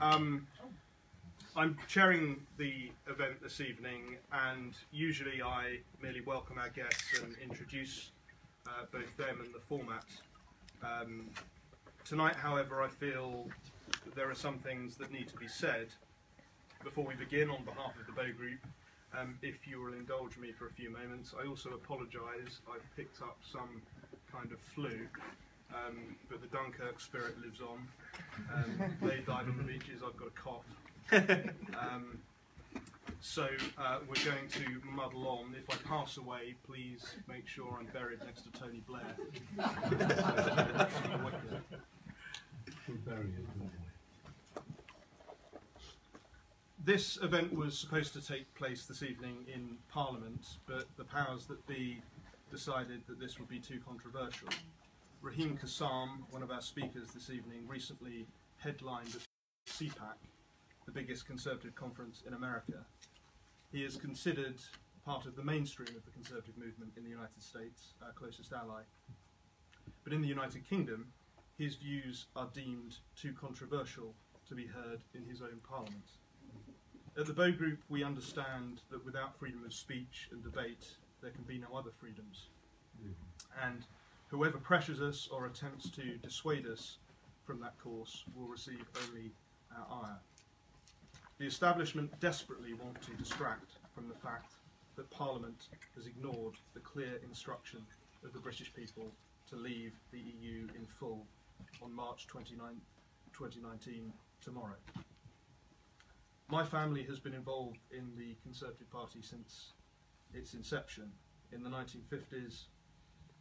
I'm chairing the event this evening, and usually I merely welcome our guests and introduce both them and the format. Tonight, however, I feel that there are some things that need to be said before we begin on behalf of the Bow Group. If you will indulge me for a few moments. I also apologise, I've picked up some kind of flu, but the Dunkirk spirit lives on. They died on the beaches, I've got a cough. So we're going to muddle on. If I pass away, please make sure I'm buried next to Tony Blair. This event was supposed to take place this evening in Parliament, but the powers that be decided that this would be too controversial. Raheem Kassam, one of our speakers this evening, recently headlined at CPAC, the biggest conservative conference in America. He is considered part of the mainstream of the conservative movement in the United States, our closest ally. But in the United Kingdom, his views are deemed too controversial to be heard in his own parliament. At the Bow Group, we understand that without freedom of speech and debate, there can be no other freedoms. And whoever pressures us or attempts to dissuade us from that course will receive only our ire. The establishment desperately want to distract from the fact that Parliament has ignored the clear instruction of the British people to leave the EU in full on March 29, 2019, tomorrow. My family has been involved in the Conservative Party since its inception. In the 1950s,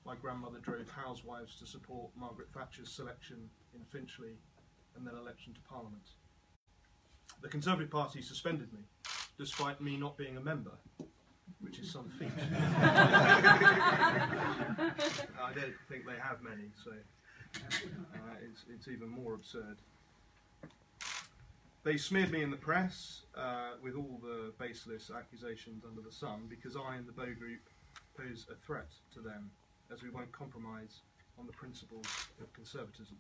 my grandmother drove housewives to support Margaret Thatcher's selection in Finchley and then election to Parliament. The Conservative Party suspended me, despite me not being a member, which is some feat. I don't think they have many, so it's even more absurd. They smeared me in the press with all the baseless accusations under the sun because I and the Bow Group pose a threat to them, as we won't compromise on the principles of conservatism.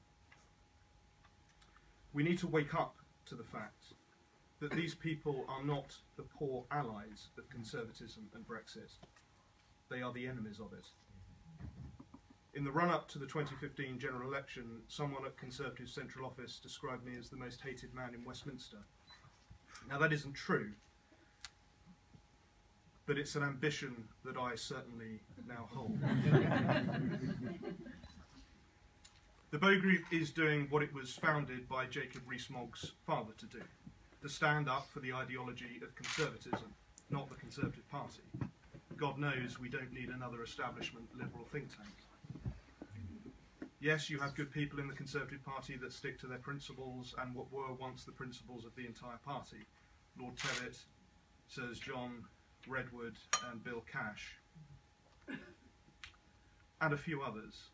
We need to wake up to the fact that these people are not the poor allies of conservatism and Brexit. They are the enemies of it. In the run-up to the 2015 general election, someone at Conservative Central Office described me as the most hated man in Westminster. Now that isn't true, but it's an ambition that I certainly now hold. The Bow Group is doing what it was founded by Jacob Rees-Mogg's father to do, to stand up for the ideology of conservatism, not the Conservative Party. God knows we don't need another establishment liberal think tank. Yes, you have good people in the Conservative Party that stick to their principles and what were once the principles of the entire party. Lord Tevitt, Sirs John, Redwood and Bill Cash, and a few others.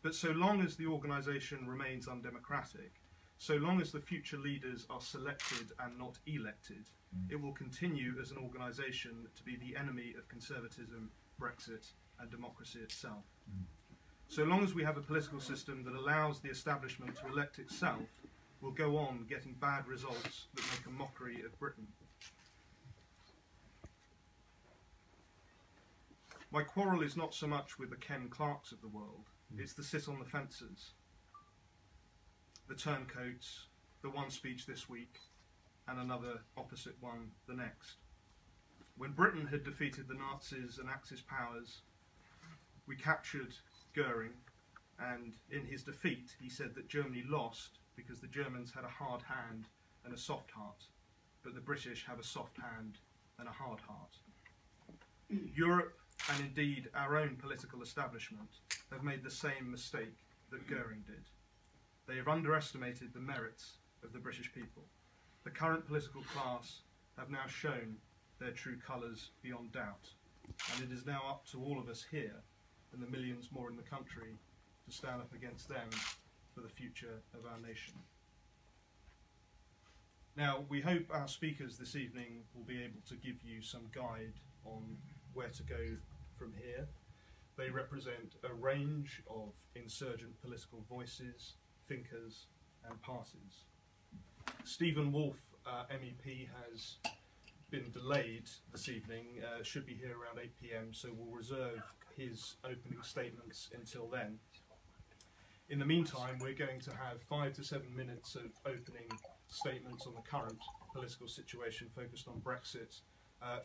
But so long as the organisation remains undemocratic, so long as the future leaders are selected and not elected, it will continue as an organisation to be the enemy of conservatism, Brexit and democracy itself. So long as we have a political system that allows the establishment to elect itself, we'll go on getting bad results that make a mockery of Britain. My quarrel is not so much with the Ken Clarks of the world, it's the sit-on-the-fences, the turncoats, the one speech this week, and another opposite one the next. When Britain had defeated the Nazis and Axis powers, we captured Goering, and in his defeat he said that Germany lost because the Germans had a hard hand and a soft heart, but the British have a soft hand and a hard heart. Europe, and indeed our own political establishment, have made the same mistake that Goering did. They have underestimated the merits of the British people. The current political class have now shown their true colours beyond doubt, and it is now up to all of us here and the millions more in the country to stand up against them for the future of our nation. Now, we hope our speakers this evening will be able to give you some guide on where to go from here. They represent a range of insurgent political voices, thinkers and parties. Stephen Wolfe, MEP, has been delayed this evening, should be here around 8 PM, so we'll reserve his opening statements until then. In the meantime, we're going to have 5 to 7 minutes of opening statements on the current political situation focused on Brexit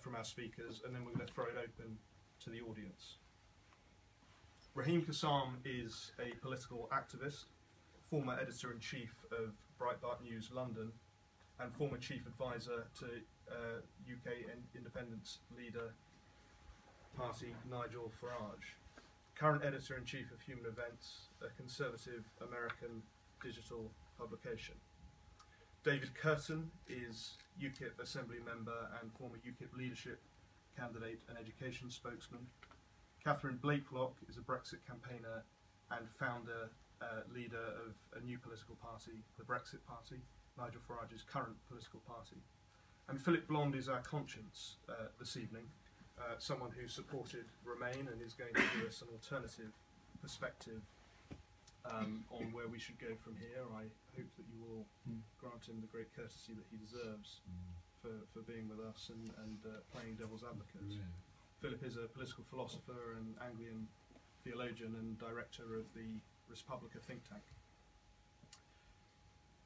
from our speakers, and then we're going to throw it open to the audience. Raheem Kassam is a political activist, former editor-in-chief of Breitbart News London, and former chief advisor to UK independence leader party Nigel Farage. Current editor-in-chief of Human Events, a conservative American digital publication. David Curtin is UKIP Assembly member and former UKIP leadership candidate and education spokesman. Catherine Blakelock is a Brexit campaigner and founder, leader of a new political party, the Brexit Party, Nigel Farage's current political party. And Philip Blond is our conscience this evening, someone who supported Remain and is going to give us an alternative perspective on where we should go from here. I hope that you will grant him the great courtesy that he deserves for being with us and playing devil's advocate. Yeah. Philip is a political philosopher and Anglian theologian and director of the Respublica think tank.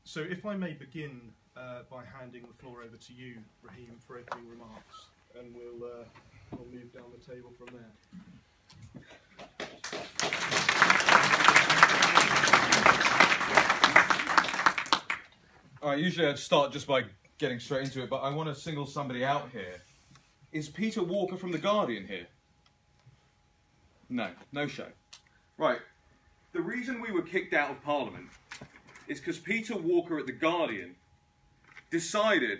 So if I may begin by handing the floor over to you, Raheem, for opening remarks, and we'll move down the table from there. All right, usually I'd start just by getting straight into it, but I want to single somebody out here. Is Peter Walker from The Guardian here? No, no show. Right, the reason we were kicked out of Parliament is because Peter Walker at The Guardian decided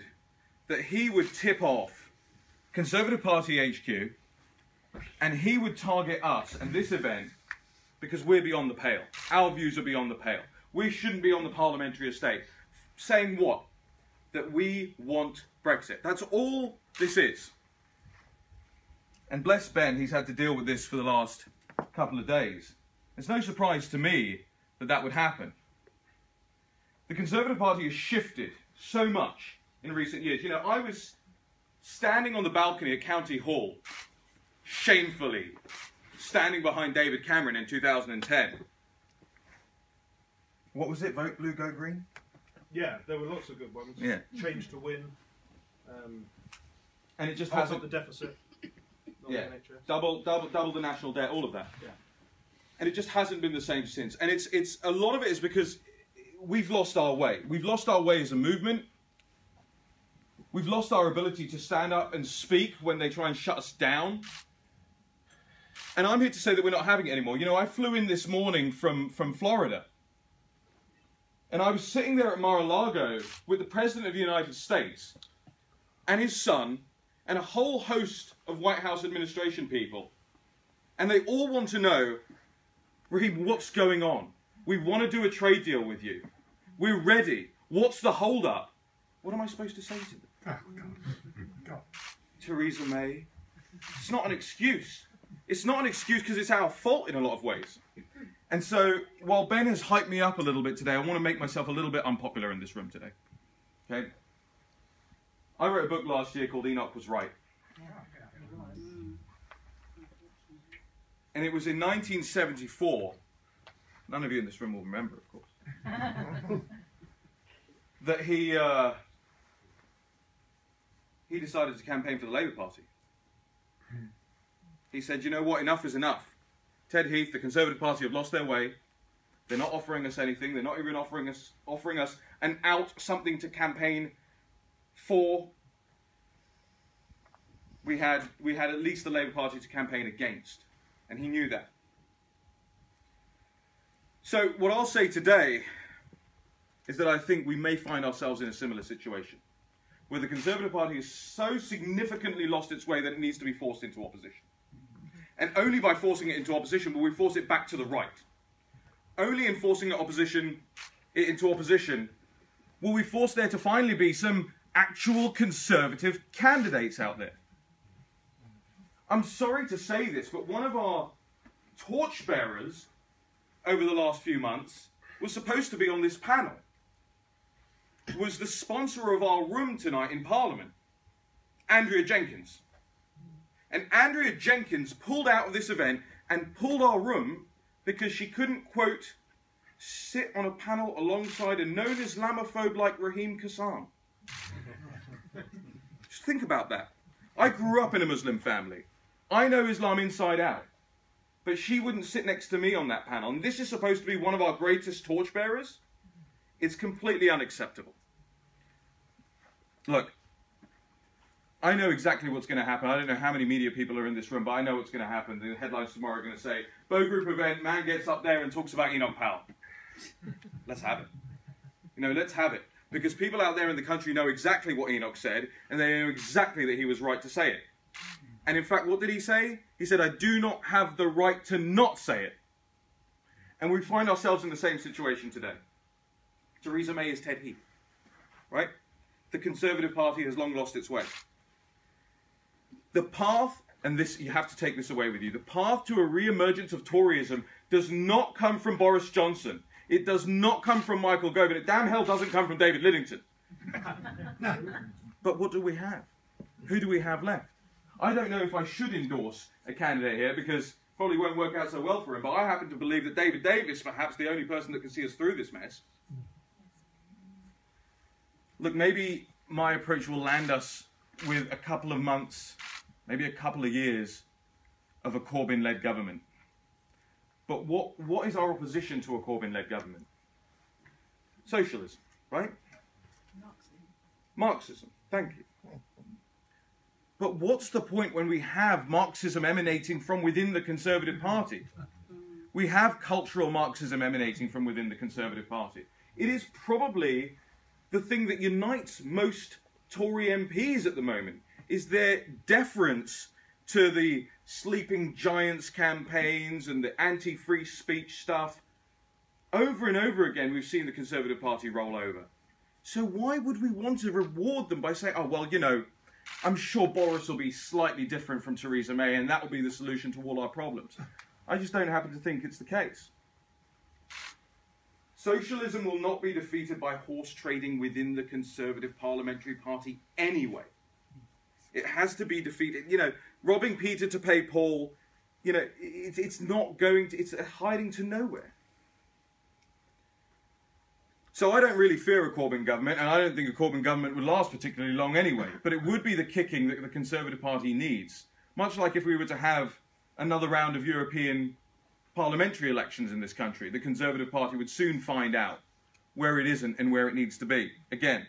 that he would tip off Conservative Party HQ and he would target us and this event because we're beyond the pale. Our views are beyond the pale. We shouldn't be on the parliamentary estate. Saying what? That we want Brexit. That's all this is. And bless Ben, he's had to deal with this for the last couple of days. It's no surprise to me that that would happen. The Conservative Party has shifted so much in recent years. You know, I was standing on the balcony at County Hall, shamefully, standing behind David Cameron in 2010. What was it? Vote Blue, Go Green? Yeah, there were lots of good ones. Yeah. Change to Win. And it just hasn't the deficit. Yeah, double the national debt, all of that. Yeah. And it just hasn't been the same since. And it's a lot of it is because we've lost our way. We've lost our way as a movement. We've lost our ability to stand up and speak when they try and shut us down. And I'm here to say that we're not having it anymore. You know, I flew in this morning from Florida. And I was sitting there at Mar-a-Lago with the President of the United States and his son and a whole host of White House administration people. And they all want to know, Raheem, what's going on? We want to do a trade deal with you. We're ready. What's the hold-up? What am I supposed to say to them? Oh, God. Theresa May. It's not an excuse. It's not an excuse because it's our fault in a lot of ways. And so, while Ben has hyped me up a little bit today, I want to make myself a little bit unpopular in this room today. Okay? I wrote a book last year called Enoch Was Right. And it was in 1974, none of you in this room will remember, of course, that he decided to campaign for the Labour Party. He said, you know what, enough is enough. Ted Heath, the Conservative Party have lost their way. They're not offering us anything. They're not even offering us an out, something to campaign for. We had at least the Labour Party to campaign against. And he knew that. So what I'll say today is that I think we may find ourselves in a similar situation, where the Conservative Party has so significantly lost its way that it needs to be forced into opposition. And only by forcing it into opposition will we force it back to the right. Only in forcing it into opposition will we force there to finally be some actual Conservative candidates out there. I'm sorry to say this, but one of our torchbearers over the last few months was supposed to be on this panel. was the sponsor of our room tonight in Parliament, Andrea Jenkins. And Andrea Jenkins pulled out of this event and pulled our room because she couldn't, quote, sit on a panel alongside a known Islamophobe like Raheem Kassam. Just think about that. I grew up in a Muslim family. I know Islam inside out. But she wouldn't sit next to me on that panel. And this is supposed to be one of our greatest torchbearers. It's completely unacceptable. Look, I know exactly what's going to happen. I don't know how many media people are in this room, but I know what's going to happen. The headlines tomorrow are going to say, Bow Group event, man gets up there and talks about Enoch Powell. Let's have it. You know, let's have it. Because people out there in the country know exactly what Enoch said, and they know exactly that he was right to say it. And in fact, what did he say? He said, I do not have the right to not say it. And we find ourselves in the same situation today. Theresa May is Ted Heath, right? The Conservative Party has long lost its way. The path, and this you have to take this away with you, the path to a re-emergence of Toryism does not come from Boris Johnson. It does not come from Michael Gove, and it damn hell doesn't come from David Lidington. But what do we have? Who do we have left? I don't know if I should endorse a candidate here, because probably won't work out so well for him, but I happen to believe that David Davis is perhaps the only person that can see us through this mess. Look, maybe my approach will land us with a couple of months, maybe a couple of years of a Corbyn-led government. But what is our opposition to a Corbyn-led government? Socialism, right? Marxism, thank you. But what's the point when we have Marxism emanating from within the Conservative Party? We have cultural Marxism emanating from within the Conservative Party. It is probably the thing that unites most Tory MPs at the moment, is their deference to the sleeping giants campaigns and the anti-free speech stuff. Over and over again, we've seen the Conservative Party roll over. So why would we want to reward them by saying, oh, well, you know, I'm sure Boris will be slightly different from Theresa May and that will be the solution to all our problems. I just don't happen to think it's the case. Socialism will not be defeated by horse trading within the Conservative Parliamentary Party anyway. It has to be defeated. You know, robbing Peter to pay Paul, you know, it's not going to, it's hiding to nowhere. So I don't really fear a Corbyn government, and I don't think a Corbyn government would last particularly long anyway, but it would be the kicking that the Conservative Party needs. Much like if we were to have another round of European parliamentary elections in this country, the Conservative Party would soon find out where it isn't and where it needs to be. Again,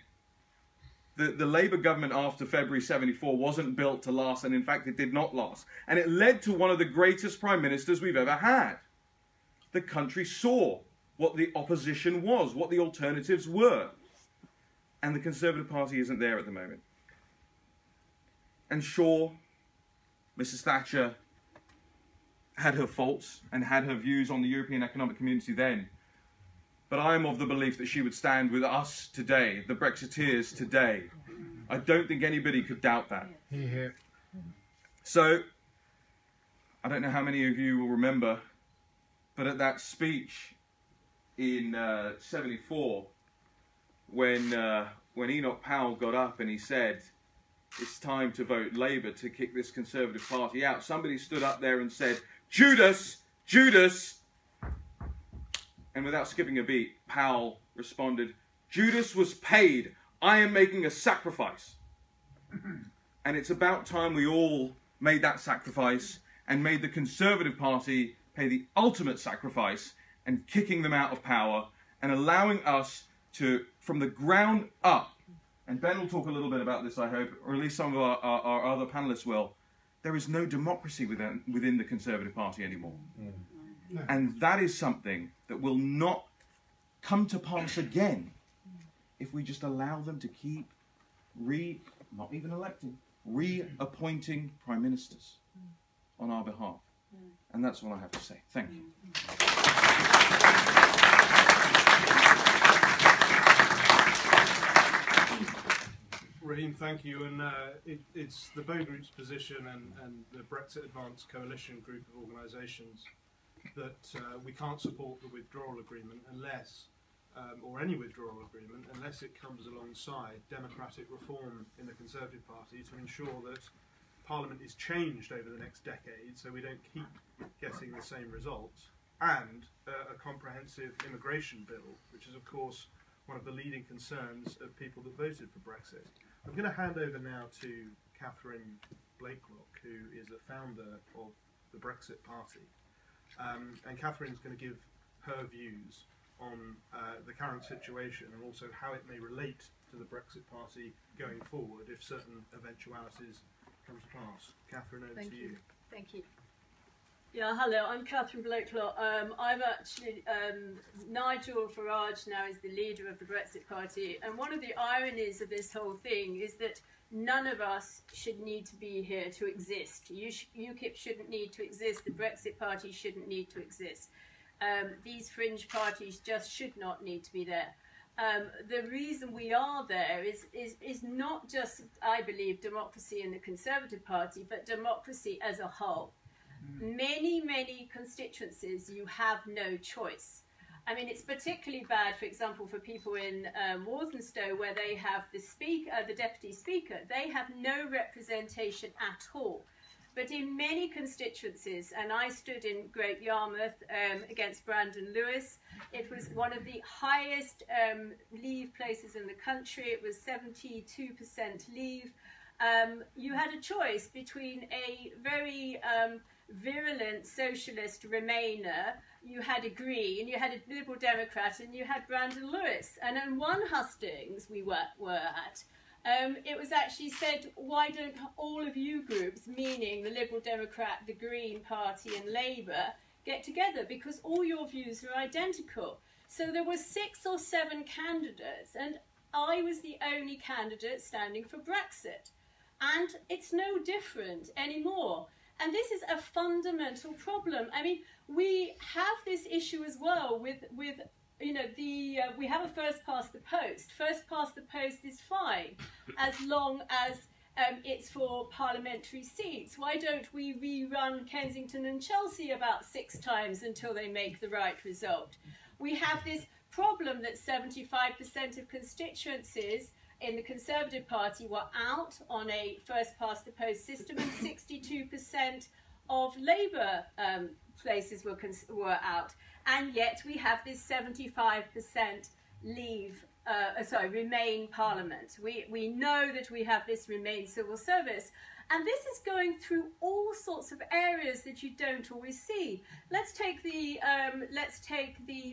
the Labour government after February 74 wasn't built to last, and in fact it did not last. And it led to one of the greatest prime ministers we've ever had. The country saw what the opposition was, what the alternatives were. And the Conservative Party isn't there at the moment. And sure, Mrs. Thatcher had her faults and had her views on the European Economic Community then. But I am of the belief that she would stand with us today, the Brexiteers today. I don't think anybody could doubt that. So, I don't know how many of you will remember, but at that speech in 74, when Enoch Powell got up and he said, it's time to vote Labour to kick this Conservative Party out, somebody stood up there and said, Judas, Judas. And without skipping a beat, Powell responded, Judas was paid. I am making a sacrifice. And it's about time we all made that sacrifice and made the Conservative Party pay the ultimate sacrifice and kicking them out of power and allowing us to, from the ground up, and Ben will talk a little bit about this, I hope, or at least some of our other panelists will, there is no democracy within the Conservative Party anymore. No. And that is something that will not come to pass again if we just allow them to keep not even electing, reappointing prime ministers on our behalf. And that's all I have to say. Thank you. Raheem, thank you. And it's the Bow Group's position and the Brexit Advance Coalition group of organisations that we can't support the withdrawal agreement unless or any withdrawal agreement, unless it comes alongside democratic reform in the Conservative Party to ensure that Parliament is changed over the next decade so we don't keep getting the same results, and a comprehensive immigration bill, which is of course one of the leading concerns of people that voted for Brexit. I'm going to hand over now to Catherine Blakelock, who is a founder of the Brexit Party, and Catherine's going to give her views on the current situation and also how it may relate to the Brexit Party going forward if certain eventualities come to pass. Catherine, over to you. Thank you. Yeah, hello, I'm Catherine Blakelock. I'm actually, Nigel Farage now is the leader of the Brexit Party, and one of the ironies of this whole thing is that none of us should need to be here to exist. UKIP shouldn't need to exist, the Brexit Party shouldn't need to exist. These fringe parties just should not need to be there. The reason we are there is not just, I believe, democracy in the Conservative Party, but democracy as a whole. Many constituencies you have no choice. I mean, it's particularly bad, for example, for people in Walthamstow, where they have the speaker, the deputy speaker. They have no representation at all. But in many constituencies, and I stood in Great Yarmouth against Brandon Lewis, it was one of the highest leave places in the country. It was 72% leave. You had a choice between a very virulent socialist Remainer, you had a Green, you had a Liberal Democrat, and you had Brandon Lewis. And in one hustings we were at, it was actually said, why don't all of you groups, meaning the Liberal Democrat, the Green Party and Labour, get together, because all your views are identical. So there were 6 or 7 candidates, and I was the only candidate standing for Brexit. And it's no different anymore. And this is a fundamental problem. I mean, we have this issue as well with you know, we have a first past the post. First past the post is fine, as long as it's for parliamentary seats. Why don't we rerun Kensington and Chelsea about 6 times until they make the right result? We have this problem that 75% of constituencies in the Conservative Party were out on a first past the post system, and 62% of Labour places were out. And yet we have this 75% Remain Parliament. We know that we have this Remain civil service, and this is going through all sorts of areas that you don't always see. Let's take the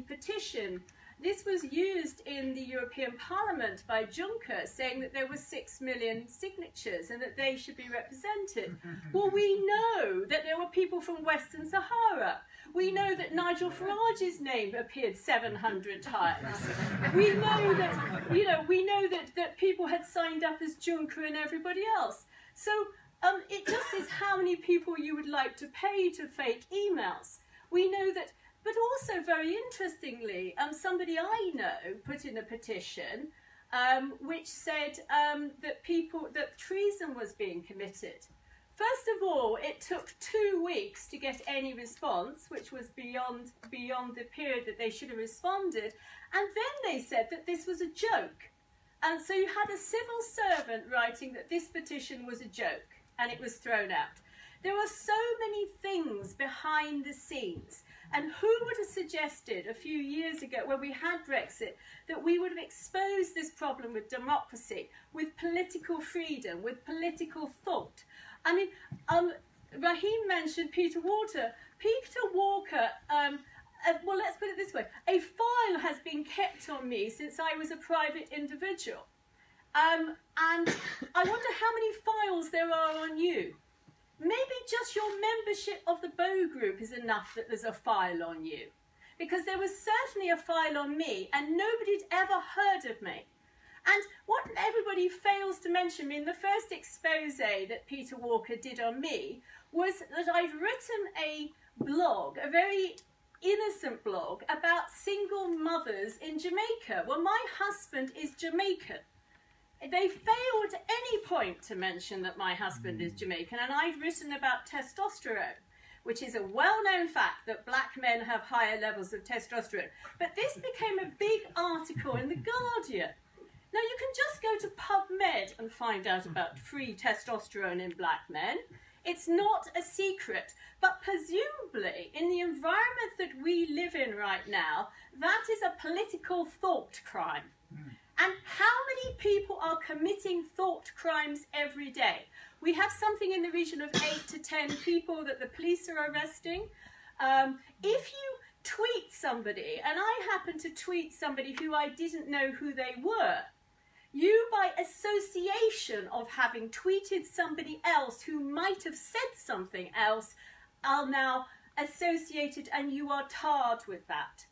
petition. This was used in the European Parliament by Juncker, saying that there were 6 million signatures and that they should be represented. Well, we know that there were people from Western Sahara. We know that Nigel Farage's name appeared 700 times. We know that, we know that people had signed up as Juncker and everybody else. So it just is how many people you would like to pay to fake emails. We know that. But also, very interestingly, somebody I know put in a petition which said that treason was being committed. First of all, it took 2 weeks to get any response, which was beyond the period that they should have responded. And then they said that this was a joke. And so you had a civil servant writing that this petition was a joke, and it was thrown out. There are so many things behind the scenes. And who would have suggested a few years ago, when we had Brexit, that we would have exposed this problem with democracy, with political freedom, with political thought? I mean, Raheem mentioned Peter Walker. Peter Walker, well, let's put it this way. A file has been kept on me since I was a private individual. And I wonder how many files there are on you. Maybe just your membership of the Bow Group is enough that there's a file on you. Because there was certainly a file on me, and nobody'd ever heard of me. And what everybody fails to mention, I mean, the first expose that Peter Walker did on me was that I'd written a blog, a very innocent blog, about single mothers in Jamaica. Well, my husband is Jamaican. They failed at any point to mention that my husband is Jamaican, and I'd written about testosterone, which is a well-known fact that black men have higher levels of testosterone. But this became a big article in The Guardian. Now, you can just go to PubMed and find out about free testosterone in black men. It's not a secret, but presumably in the environment that we live in right now, that is a political thought crime. And how many people are committing thought crimes every day? We have something in the region of 8 to 10 people that the police are arresting. If you tweet somebody, and I happen to tweet somebody who I didn't know who they were, you, by association of having tweeted somebody else who might have said something else, are now associated and you are tarred with that.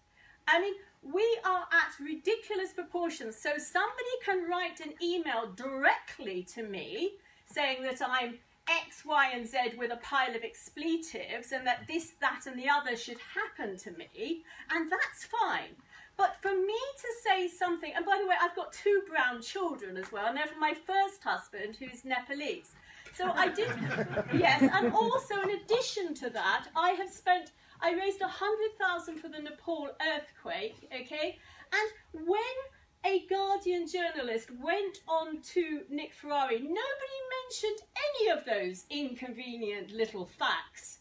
I mean, we are at ridiculous proportions. So somebody can write an email directly to me saying that I'm X, Y, and Z with a pile of expletives and that this, that, and the other should happen to me, and that's fine. But for me to say something, and by the way, I've got 2 brown children as well, and they're from my first husband, who's Nepalese. So I did, yes, and also in addition to that, I raised 100,000 for the Nepal earthquake, okay? And when a Guardian journalist went on to Nick Ferrari, nobody mentioned any of those inconvenient little facts.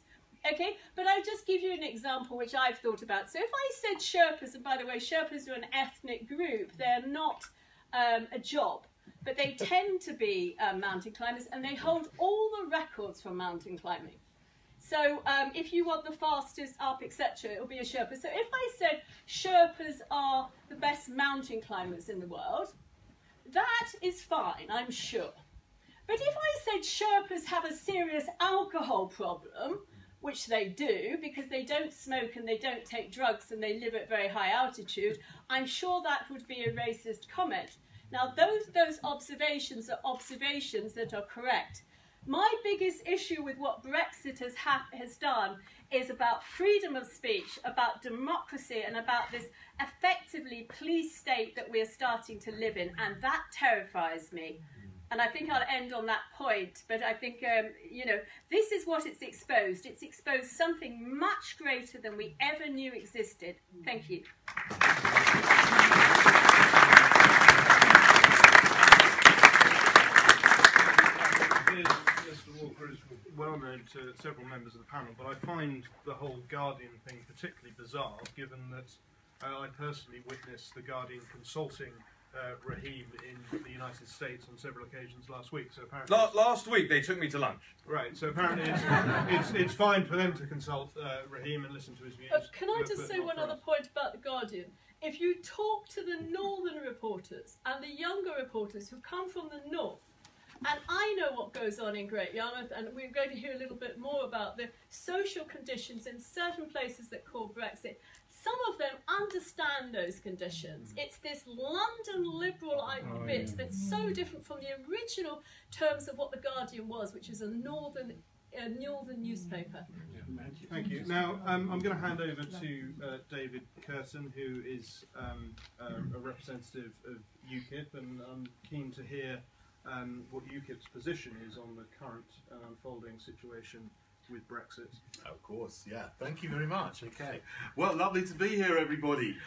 Okay, but I'll just give you an example which I've thought about. So if I said Sherpas, and by the way, Sherpas are an ethnic group, they're not a job, but they tend to be mountain climbers, and they hold all the records for mountain climbing. So if you want the fastest up, etc., it'll be a Sherpa. So if I said Sherpas are the best mountain climbers in the world, that is fine, I'm sure. But if I said Sherpas have a serious alcohol problem, which they do, because they don't smoke and they don't take drugs and they live at very high altitude, I'm sure that would be a racist comment. Now, those observations are observations that are correct. My biggest issue with what Brexit has done is about freedom of speech, about democracy, and about this effectively police state that we're starting to live in, and that terrifies me. And I think I'll end on that point, but I think, you know, this is what it's exposed. It's exposed something much greater than we ever knew existed. Thank you. Mr. Walker is well known to several members of the panel, but I find the whole Guardian thing particularly bizarre, given that I personally witnessed the Guardian consulting Raheem in the United States on several occasions last week. So apparently, last week they took me to lunch. Right. So apparently, it's fine for them to consult Raheem and listen to his views. Can I just say one other point about the Guardian? If you talk to the northern reporters and the younger reporters who come from the north, and I know what goes on in Great Yarmouth, and we're going to hear a little bit more about the social conditions in certain places that call Brexit. Some of them understand those conditions. It's this London liberal bit that's so different from the original terms of what the Guardian was, which is a northern newspaper. Thank you. Now, I'm going to hand over to David Curtin, who is a representative of UKIP, and I'm keen to hear what UKIP's position is on the current unfolding situation with Brexit. Of course, yeah. Thank you very much. Okay. Well, lovely to be here, everybody.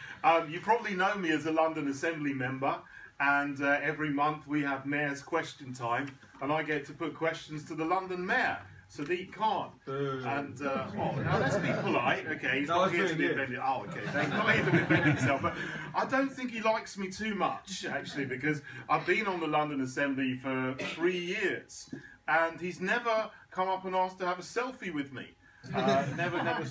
You probably know me as a London Assembly member, and every month we have Mayor's Question Time, and I get to put questions to the London Mayor, Sadiq Khan. And, now let's be polite, okay, he's not here to defend it. Oh, okay, he's not here to defend himself, but I don't think he likes me too much, actually, because I've been on the London Assembly for 3 years, and he's never come up and asked to have a selfie with me. Never.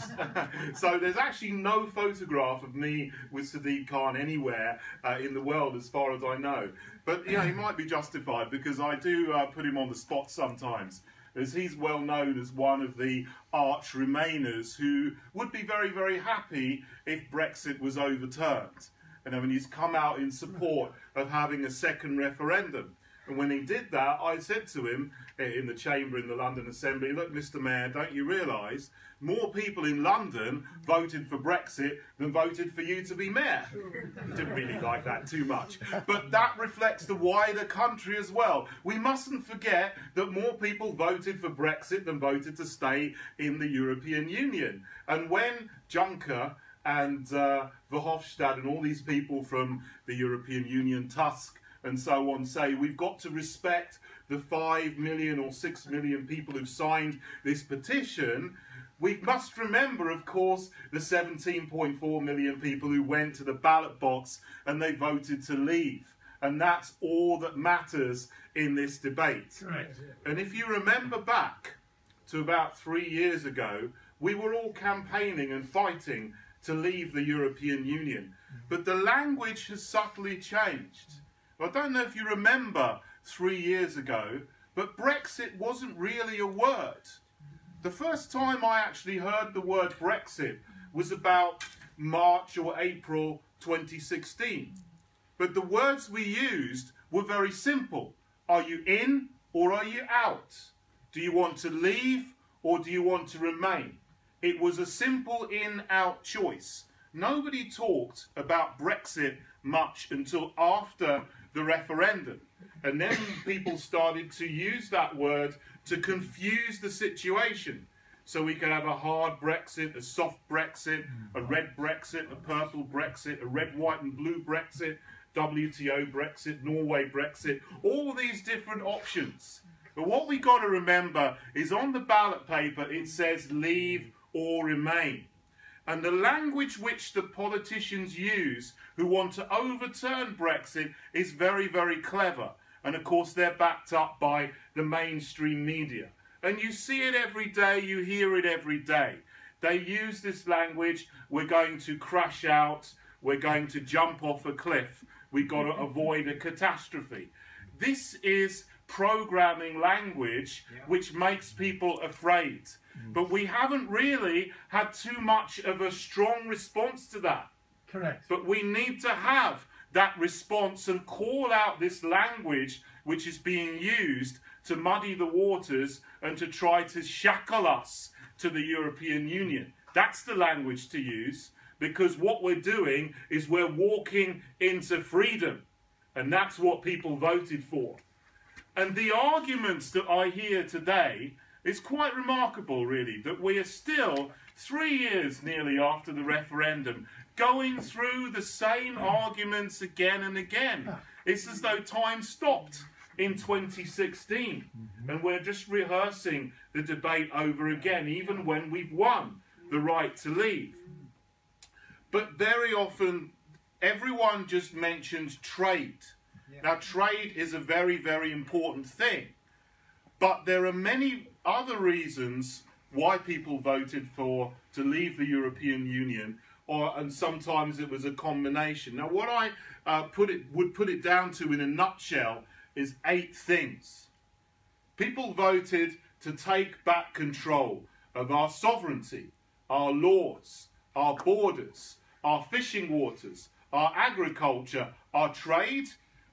So there's actually no photograph of me with Sadiq Khan anywhere in the world, as far as I know. But you know, he might be justified, because I do put him on the spot sometimes, as he's well known as one of the arch Remainers who would be very, very happy if Brexit was overturned. And I mean, he's come out in support of having a second referendum. And when he did that, I said to him in the chamber in the London Assembly, look, Mr. Mayor, don't you realise more people in London voted for Brexit than voted for you to be mayor? Didn't really like that too much. But that reflects the wider country as well. We mustn't forget that more people voted for Brexit than voted to stay in the European Union. And when Juncker and Verhofstadt and all these people from the European Union, Tusk and so on, say we've got to respect the 5 million or 6 million people who've signed this petition, we must remember, of course, the 17.4 million people who went to the ballot box and they voted to leave. And that's all that matters in this debate. Right. And if you remember back to about 3 years ago, we were all campaigning and fighting to leave the European Union. But the language has subtly changed. I don't know if you remember 3 years ago, but Brexit wasn't really a word. The first time I actually heard the word Brexit was about March or April 2016. But the words we used were very simple. Are you in or are you out? Do you want to leave or do you want to remain? It was a simple in-out choice. Nobody talked about Brexit much until after the referendum. And then people started to use that word to confuse the situation. So we could have a hard Brexit, a soft Brexit, a red Brexit, a purple Brexit, a red, white and blue Brexit, WTO Brexit, Norway Brexit, all these different options. But what we got to remember is on the ballot paper it says leave or remain. And the language which the politicians use who want to overturn Brexit is very, very clever. And of course they're backed up by the mainstream media. And you see it every day, you hear it every day. They use this language, we're going to crash out, we're going to jump off a cliff, we've got to avoid a catastrophe. This is programming language which makes people afraid. But we haven't really had too much of a strong response to that. Correct. But we need to have that response and call out this language which is being used to muddy the waters and to try to shackle us to the European Union. That's the language to use, because what we're doing is we're walking into freedom. And that's what people voted for. And the arguments that I hear today, it's quite remarkable, really, that we are still, 3 years nearly after the referendum, going through the same arguments again and again. It's as though time stopped in 2016, and we're just rehearsing the debate over again, even when we've won the right to leave. But very often, everyone just mentions trade. Now, trade is a very, very important thing. But there are many other reasons why people voted to leave the European Union, and sometimes it was a combination. Now, what I would put it down to in a nutshell is 8 things. People voted to take back control of our sovereignty, our laws, our borders, our fishing waters, our agriculture, our trade,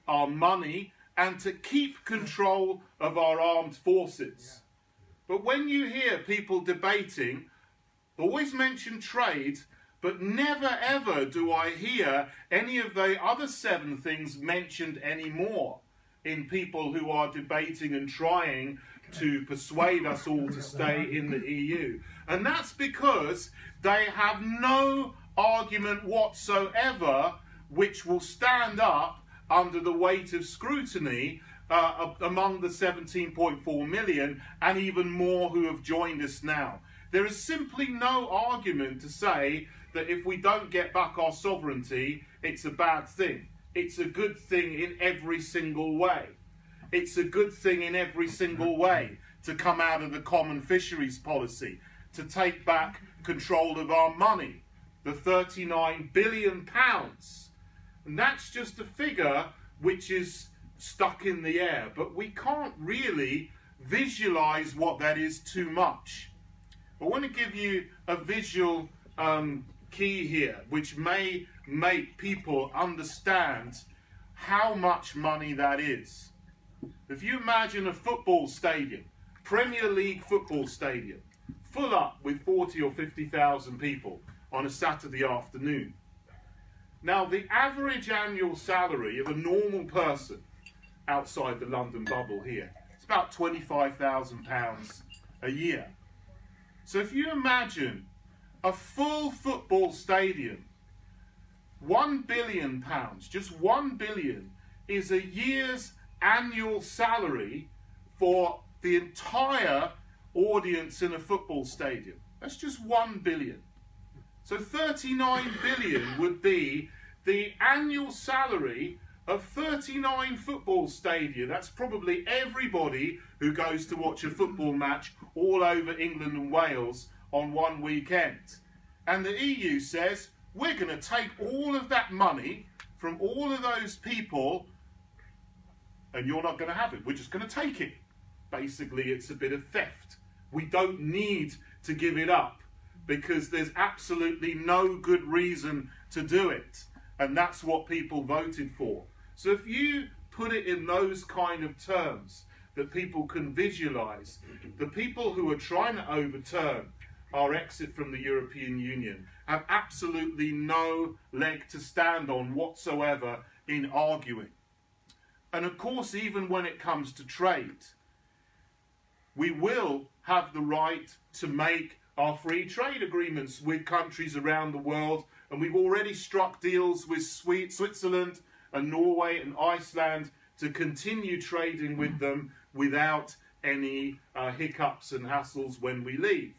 our money, and to keep control of our armed forces. But when you hear people debating, always mention trade, but never ever do I hear any of the other 7 things mentioned anymore in people who are debating and trying to persuade us all to stay in the EU. And that's because they have no argument whatsoever which will stand up under the weight of scrutiny among the 17.4 million and even more who have joined us now. There is simply no argument to say that if we don't get back our sovereignty, it's a bad thing. It's a good thing in every single way. It's a good thing in every single way to come out of the common fisheries policy, to take back control of our money, the £39 billion. And that's just a figure which is stuck in the air, but we can't really visualize what that is too much. I want to give you a visual key here, which may make people understand how much money that is. If you imagine a football stadium, Premier League football stadium, full up with 40 or 50,000 people on a Saturday afternoon. Now, the average annual salary of a normal person outside the London bubble here, it's about £25,000 a year. So if you imagine a full football stadium, £1 billion, just £1 billion, is a year's annual salary for the entire audience in a football stadium. That's just £1 billion. So 39 billion would be the annual salary of 39 football stadia. That's probably everybody who goes to watch a football match all over England and Wales on one weekend. And the EU says, we're going to take all of that money from all of those people and you're not going to have it. We're just going to take it. Basically, it's a bit of theft. We don't need to give it up because there's absolutely no good reason to do it. And that's what people voted for. So if you put it in those kind of terms that people can visualize, the people who are trying to overturn our exit from the European Union have absolutely no leg to stand on whatsoever in arguing. And of course, even when it comes to trade, we will have the right to make our free trade agreements with countries around the world, and we've already struck deals with Switzerland and Norway and Iceland to continue trading with them without any hiccups and hassles when we leave.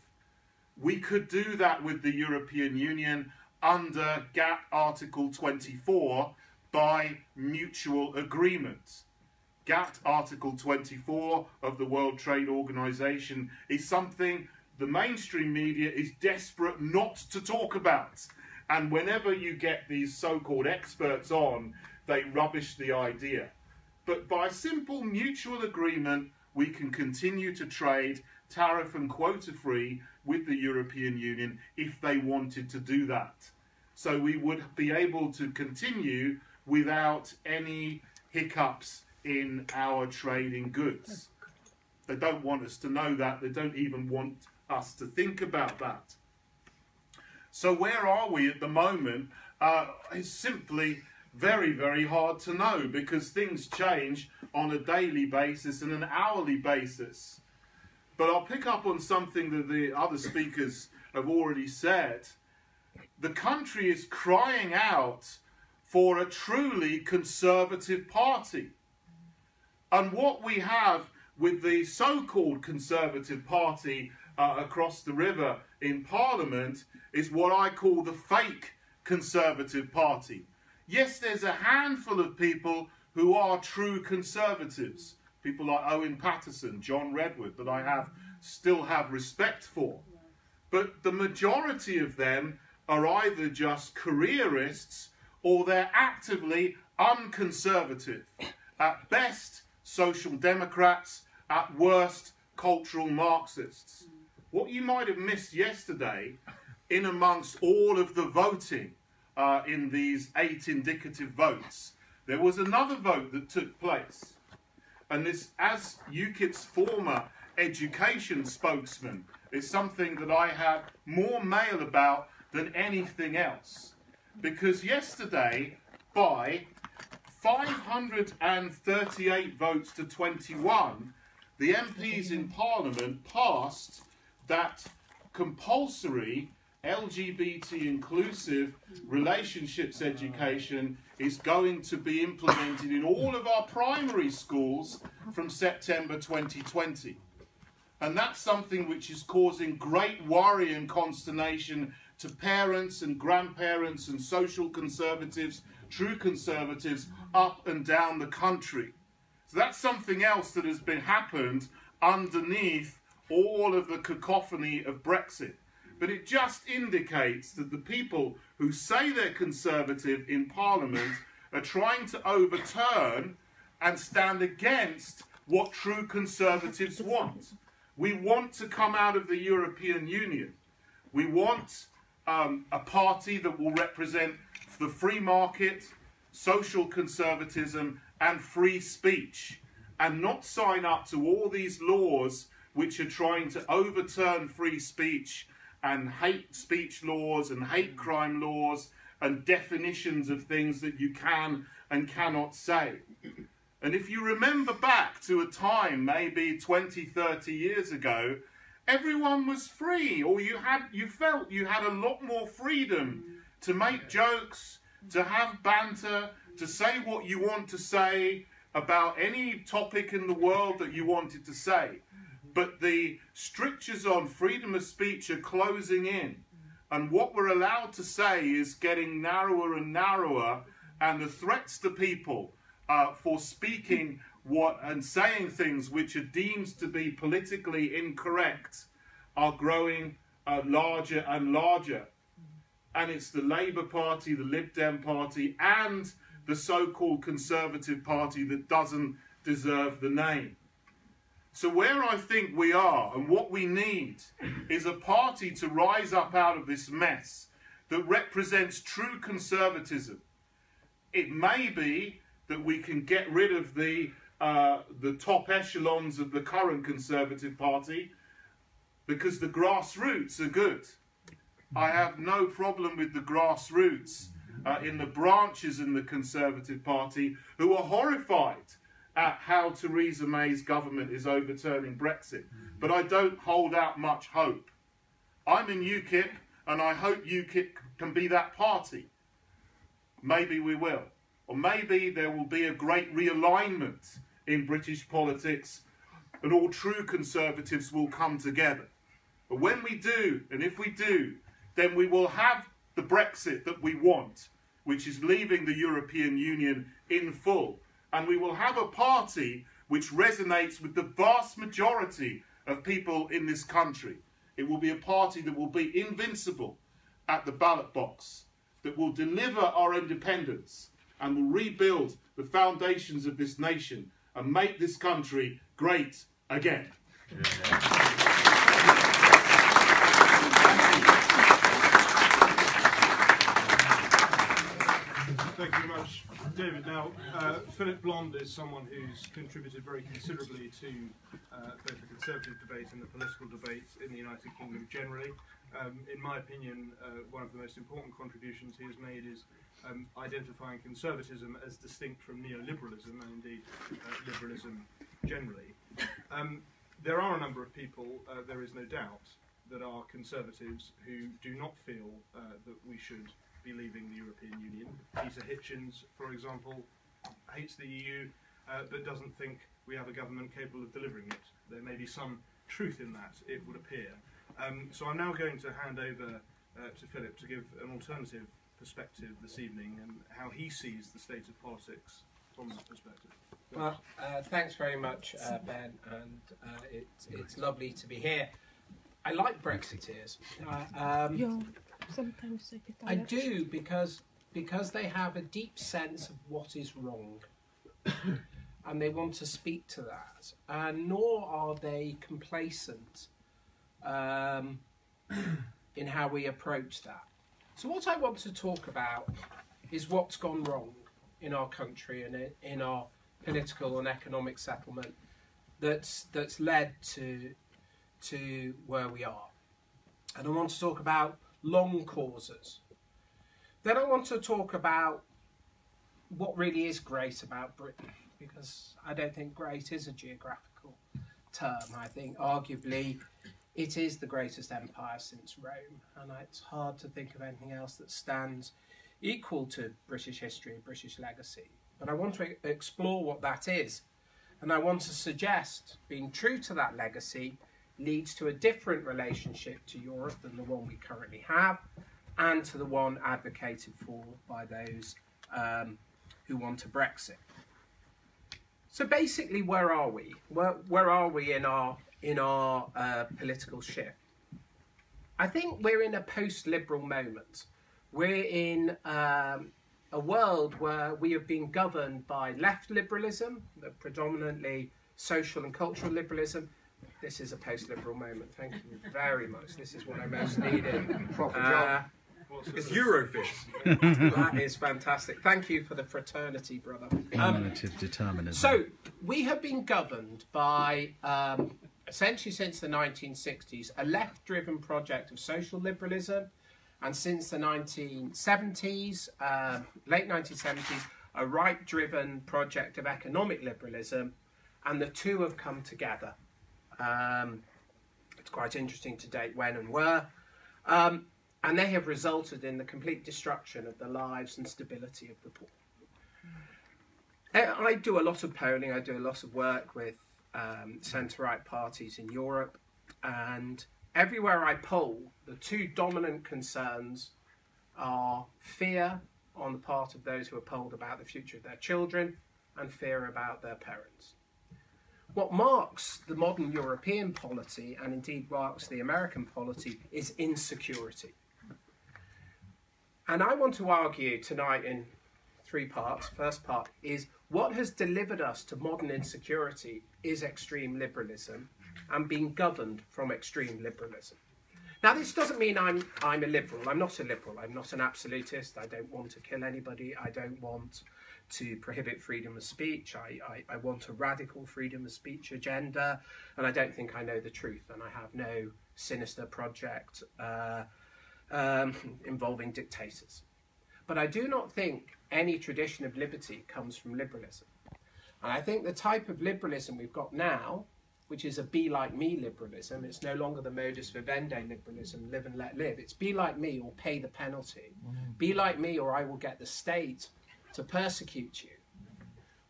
We could do that with the European Union under GATT Article 24 by mutual agreement. GATT Article 24 of the World Trade Organization is something the mainstream media is desperate not to talk about. And whenever you get these so-called experts on, they rubbish the idea. But by simple mutual agreement, we can continue to trade tariff and quota free with the European Union if they wanted to do that. So we would be able to continue without any hiccups in our trading goods. They don't want us to know that. They don't even want us to think about that. So where are we at the moment? It's simply very, very hard to know because things change on a daily basis and an hourly basis. But I'll pick up on something that the other speakers have already said. The country is crying out for a truly conservative party. And what we have with the so-called Conservative Party across the river in Parliament is what I call the fake Conservative Party. Yes, there's a handful of people who are true Conservatives. People like Owen Paterson, John Redwood, that I still have respect for. But the majority of them are either just careerists or they're actively unconservative. At best, social democrats, at worst, cultural Marxists. What you might have missed yesterday, in amongst all of the voting in these 8 indicative votes, there was another vote that took place. And this, as UKIP's former education spokesman, is something that I had more mail about than anything else. Because yesterday, by 538 votes to 21, the MPs in Parliament passed that compulsory LGBT inclusive relationships education is going to be implemented in all of our primary schools from September 2020. And that's something which is causing great worry and consternation to parents and grandparents and social conservatives, true conservatives up and down the country. So that's something else that has happened underneath all of the cacophony of Brexit. But it just indicates that the people who say they're conservative in Parliament are trying to overturn and stand against what true conservatives want. We want to come out of the European Union. We want a party that will represent the free market, social conservatism and free speech. and not sign up to all these laws which are trying to overturn free speech and hate speech laws and hate crime laws and definitions of things that you can and cannot say. And if you remember back to a time, maybe 20, 30 years ago, everyone was free, or you felt you had a lot more freedom to make jokes, to have banter, to say what you want to say about any topic in the world that you wanted to say. But the strictures on freedom of speech are closing in, and what we're allowed to say is getting narrower and narrower, and the threats to people for speaking and saying things which are deemed to be politically incorrect are growing larger and larger. And it's the Labour Party, the Lib Dem Party, and the so-called Conservative Party that doesn't deserve the name. So where I think we are, and what we need, is a party to rise up out of this mess that represents true conservatism. It may be that we can get rid of the top echelons of the current Conservative Party, because the grassroots are good. I have no problem with the grassroots in the branches in the Conservative Party who are horrified at how Theresa May's government is overturning Brexit. But I don't hold out much hope. I'm in UKIP, and I hope UKIP can be that party. Maybe we will. Or maybe there will be a great realignment in British politics, and all true Conservatives will come together. But when we do, and if we do, then we will have the Brexit that we want, which is leaving the European Union in full. And we will have a party which resonates with the vast majority of people in this country. It will be a party that will be invincible at the ballot box, that will deliver our independence and will rebuild the foundations of this nation and make this country great again. Thank you very much, David. Now, Philip Blond is someone who's contributed very considerably to both the Conservative debate and the political debate in the United Kingdom generally. In my opinion, one of the most important contributions he has made is identifying conservatism as distinct from neoliberalism, and indeed liberalism generally. There are a number of people, there is no doubt, that are conservatives who do not feel that we should be leaving the European Union. Peter Hitchens, for example, hates the EU, but doesn't think we have a government capable of delivering it. There may be some truth in that, it would appear. So I'm now going to hand over to Philip to give an alternative perspective this evening and how he sees the state of politics from that perspective. Well, thanks very much, Ben, and it's lovely to be here. I like Brexiteers. I do because they have a deep sense of what is wrong, and they want to speak to that. And nor are they complacent in how we approach that. So what I want to talk about is what's gone wrong in our country and in our political and economic settlement that's led to where we are. And I want to talk about long causes. Then I want to talk about what really is great about Britain, because I don't think great is a geographical term. I think arguably it is the greatest empire since Rome, and it's hard to think of anything else that stands equal to British history and British legacy. But I want to explore what that is, and I want to suggest being true to that legacy leads to a different relationship to Europe than the one we currently have, and to the one advocated for by those who want a Brexit. So basically, where are we? Where are we in our political shift? I think we're in a post-liberal moment. We're in a world where we have been governed by left liberalism, predominantly social and cultural liberalism. This is a post-liberal moment. Thank you very much. This is what I most needed. It's Eurofish. That is fantastic. Thank you for the fraternity, brother. Relative determinism. So, we have been governed by, essentially since the 1960s, a left-driven project of social liberalism, and since the 1970s, late 1970s, a right-driven project of economic liberalism, and the two have come together. It's quite interesting to date when and where. And they have resulted in the complete destruction of the lives and stability of the poor. I do a lot of polling, I do a lot of work with centre-right parties in Europe, and everywhere I poll, the two dominant concerns are fear on the part of those who are polled about the future of their children, and fear about their parents. What marks the modern European polity, and indeed marks the American polity, is insecurity. And I want to argue tonight in three parts. First part is what has delivered us to modern insecurity is extreme liberalism and being governed from extreme liberalism. Now, this doesn't mean I'm a liberal. I'm not a liberal. I'm not an absolutist. I don't want to kill anybody. I don't want to prohibit freedom of speech. I want a radical freedom of speech agenda, and I don't think I know the truth, and I have no sinister project involving dictators. But I do not think any tradition of liberty comes from liberalism. And I think the type of liberalism we've got now, which is a be like me liberalism, it's no longer the modus vivendi liberalism, live and let live. It's be like me or pay the penalty. Be like me or I will get the state to persecute you.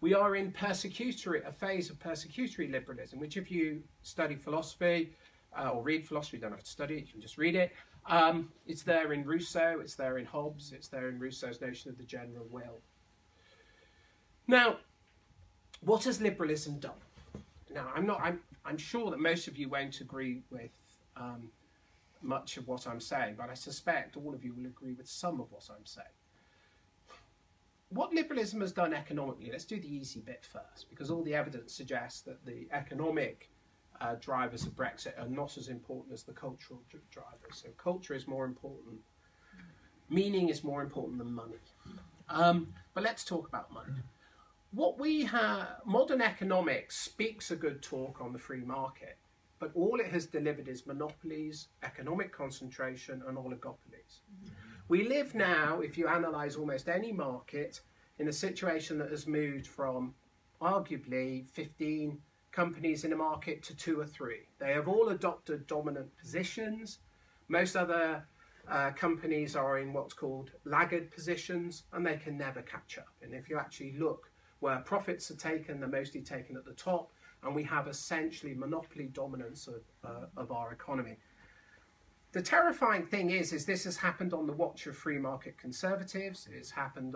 We are in a phase of persecutory liberalism, which if you study philosophy or read philosophy, you don't have to study it, you can just read it. It's there in Rousseau, it's there in Hobbes, it's there in Rousseau's notion of the general will. Now, what has liberalism done? Now, I'm sure that most of you won't agree with much of what I'm saying, but I suspect all of you will agree with some of what I'm saying. What liberalism has done economically, let's do the easy bit first, because all the evidence suggests that the economic drivers of Brexit are not as important as the cultural drivers. So culture is more important. Meaning is more important than money. But let's talk about money. What we have, modern economics speaks a good talk on the free market, but all it has delivered is monopolies, economic concentration, and oligopolies. We live now, if you analyse almost any market, in a situation that has moved from arguably 15 companies in a market to 2 or 3. They have all adopted dominant positions. Most other companies are in what's called laggard positions, and they can never catch up. And if you actually look where profits are taken, they're mostly taken at the top, and we have essentially monopoly dominance of our economy. The terrifying thing is this has happened on the watch of free market conservatives. It's happened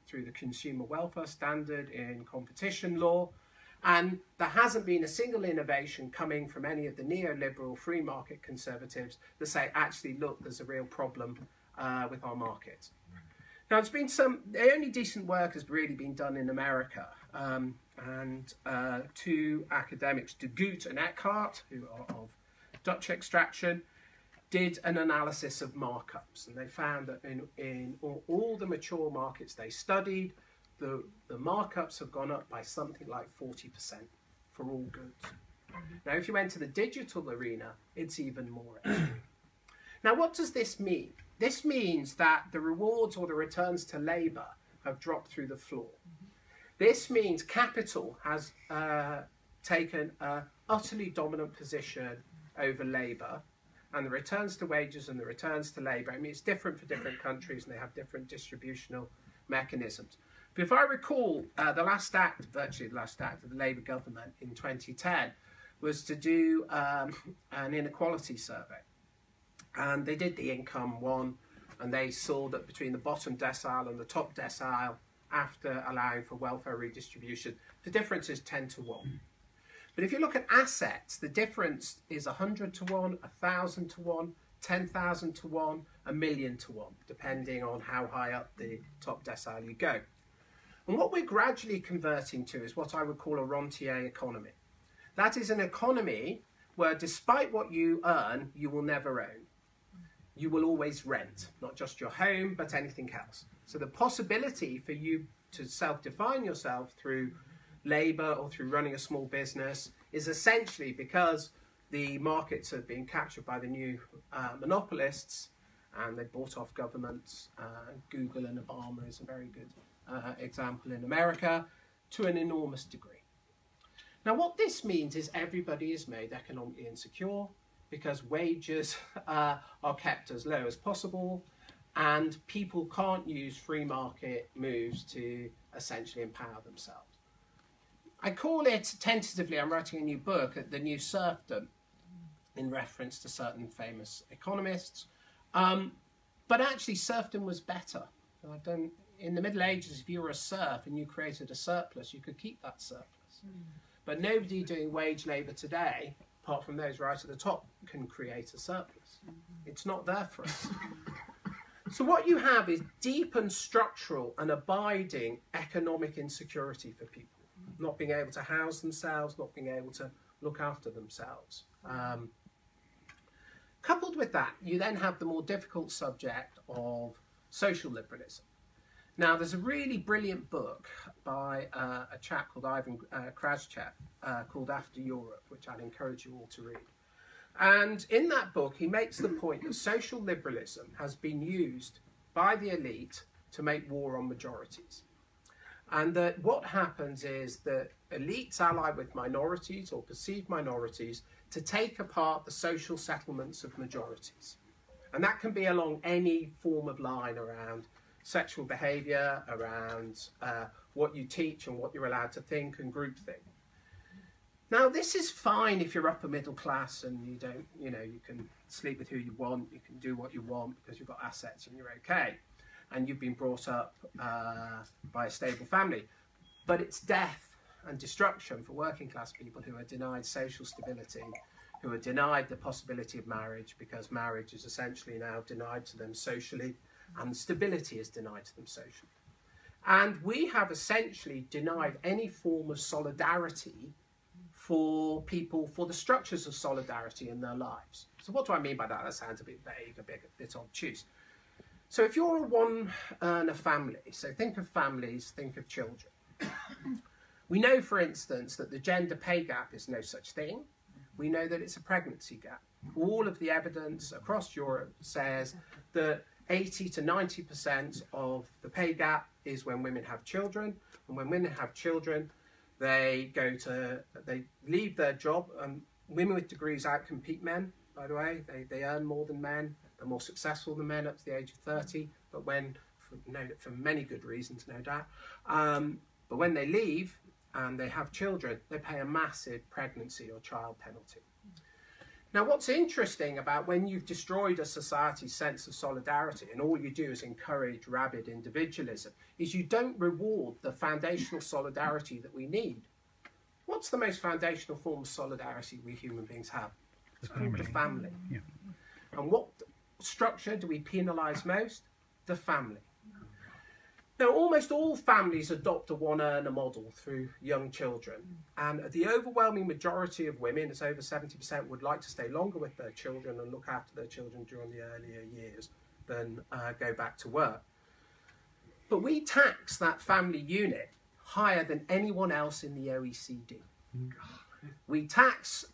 through the consumer welfare standard in competition law. And there hasn't been a single innovation coming from any of the neoliberal free market conservatives that say, actually, look, there's a real problem with our market. Now, the only decent work has really been done in America. And two academics, De Gucht and Eckhart, who are of Dutch extraction, did an analysis of markups. And they found that in all the mature markets they studied, the markups have gone up by something like 40% for all goods. Now, if you enter the digital arena, it's even more. Now, what does this mean? This means that the rewards or the returns to labour have dropped through the floor. This means capital has taken an utterly dominant position over labour, and the returns to wages and the returns to labour, I mean, it's different for different countries and they have different distributional mechanisms. But if I recall, the last act, virtually the last act of the Labour government in 2010 was to do an inequality survey. And they did the income one, and they saw that between the bottom decile and the top decile, after allowing for welfare redistribution, the difference is 10 to 1. But if you look at assets, the difference is 100 to 1, 1,000 to 1, 10,000 to 1, 1,000,000 to 1, depending on how high up the top decile you go. And what we're gradually converting to is what I would call a rentier economy. That is an economy where despite what you earn, you will never own. you will always rent, not just your home, but anything else. So the possibility for you to self-define yourself through labour or through running a small business is essentially because the markets have been captured by the new monopolists, and they bought off governments. Google and Obama is a very good example in America, to an enormous degree. Now what this means is everybody is made economically insecure because wages are kept as low as possible, and people can't use free market moves to essentially empower themselves. I call it, tentatively, I'm writing a new book, the new serfdom, in reference to certain famous economists. But actually serfdom was better. In the Middle Ages, if you were a serf and you created a surplus, you could keep that surplus. But nobody doing wage labour today, apart from those right at the top, can create a surplus. It's not there for us. So what you have is deep and structural and abiding economic insecurity for people. Not being able to house themselves, not being able to look after themselves. Coupled with that, you then have the more difficult subject of social liberalism. Now, there's a really brilliant book by a chap called Ivan Kraschev called After Europe, which I'd encourage you all to read. And in that book, he makes the point that social liberalism has been used by the elite to make war on majorities. And that what happens is that elites ally with minorities or perceived minorities to take apart the social settlements of majorities. And that can be along any form of line around sexual behaviour, around what you teach and what you're allowed to think, and groupthink. Now, this is fine if you're upper middle class and you don't, you can sleep with who you want, you can do what you want because you've got assets and you're okay, and you've been brought up by a stable family. But it's death and destruction for working class people who are denied social stability, who are denied the possibility of marriage because marriage is essentially now denied to them socially, and stability is denied to them socially. And we have essentially denied any form of solidarity for people, for the structures of solidarity in their lives. So what do I mean by that? That sounds a bit vague, a bit obtuse. So if you're a one-earner family, so think of families, think of children. We know, for instance, that the gender pay gap is no such thing. We know that it's a pregnancy gap. All of the evidence across Europe says that 80 to 90% of the pay gap is when women have children. And when women have children, they leave their job. Women with degrees outcompete men, by the way. They earn more than men. They're more successful than men up to the age of 30. But for many good reasons, no doubt. But when they leave and they have children, they pay a massive pregnancy or child penalty. Now, what's interesting about when you've destroyed a society's sense of solidarity and all you do is encourage rabid individualism, is you don't reward the foundational solidarity that we need. What's the most foundational form of solidarity we human beings have? It's called the family. Yeah. And what structure do we penalise most? The family. Now, almost all families adopt a one-earner model through young children, and the overwhelming majority of women, it's over 70%, would like to stay longer with their children and look after their children during the earlier years than go back to work. But we tax that family unit higher than anyone else in the OECD. We tax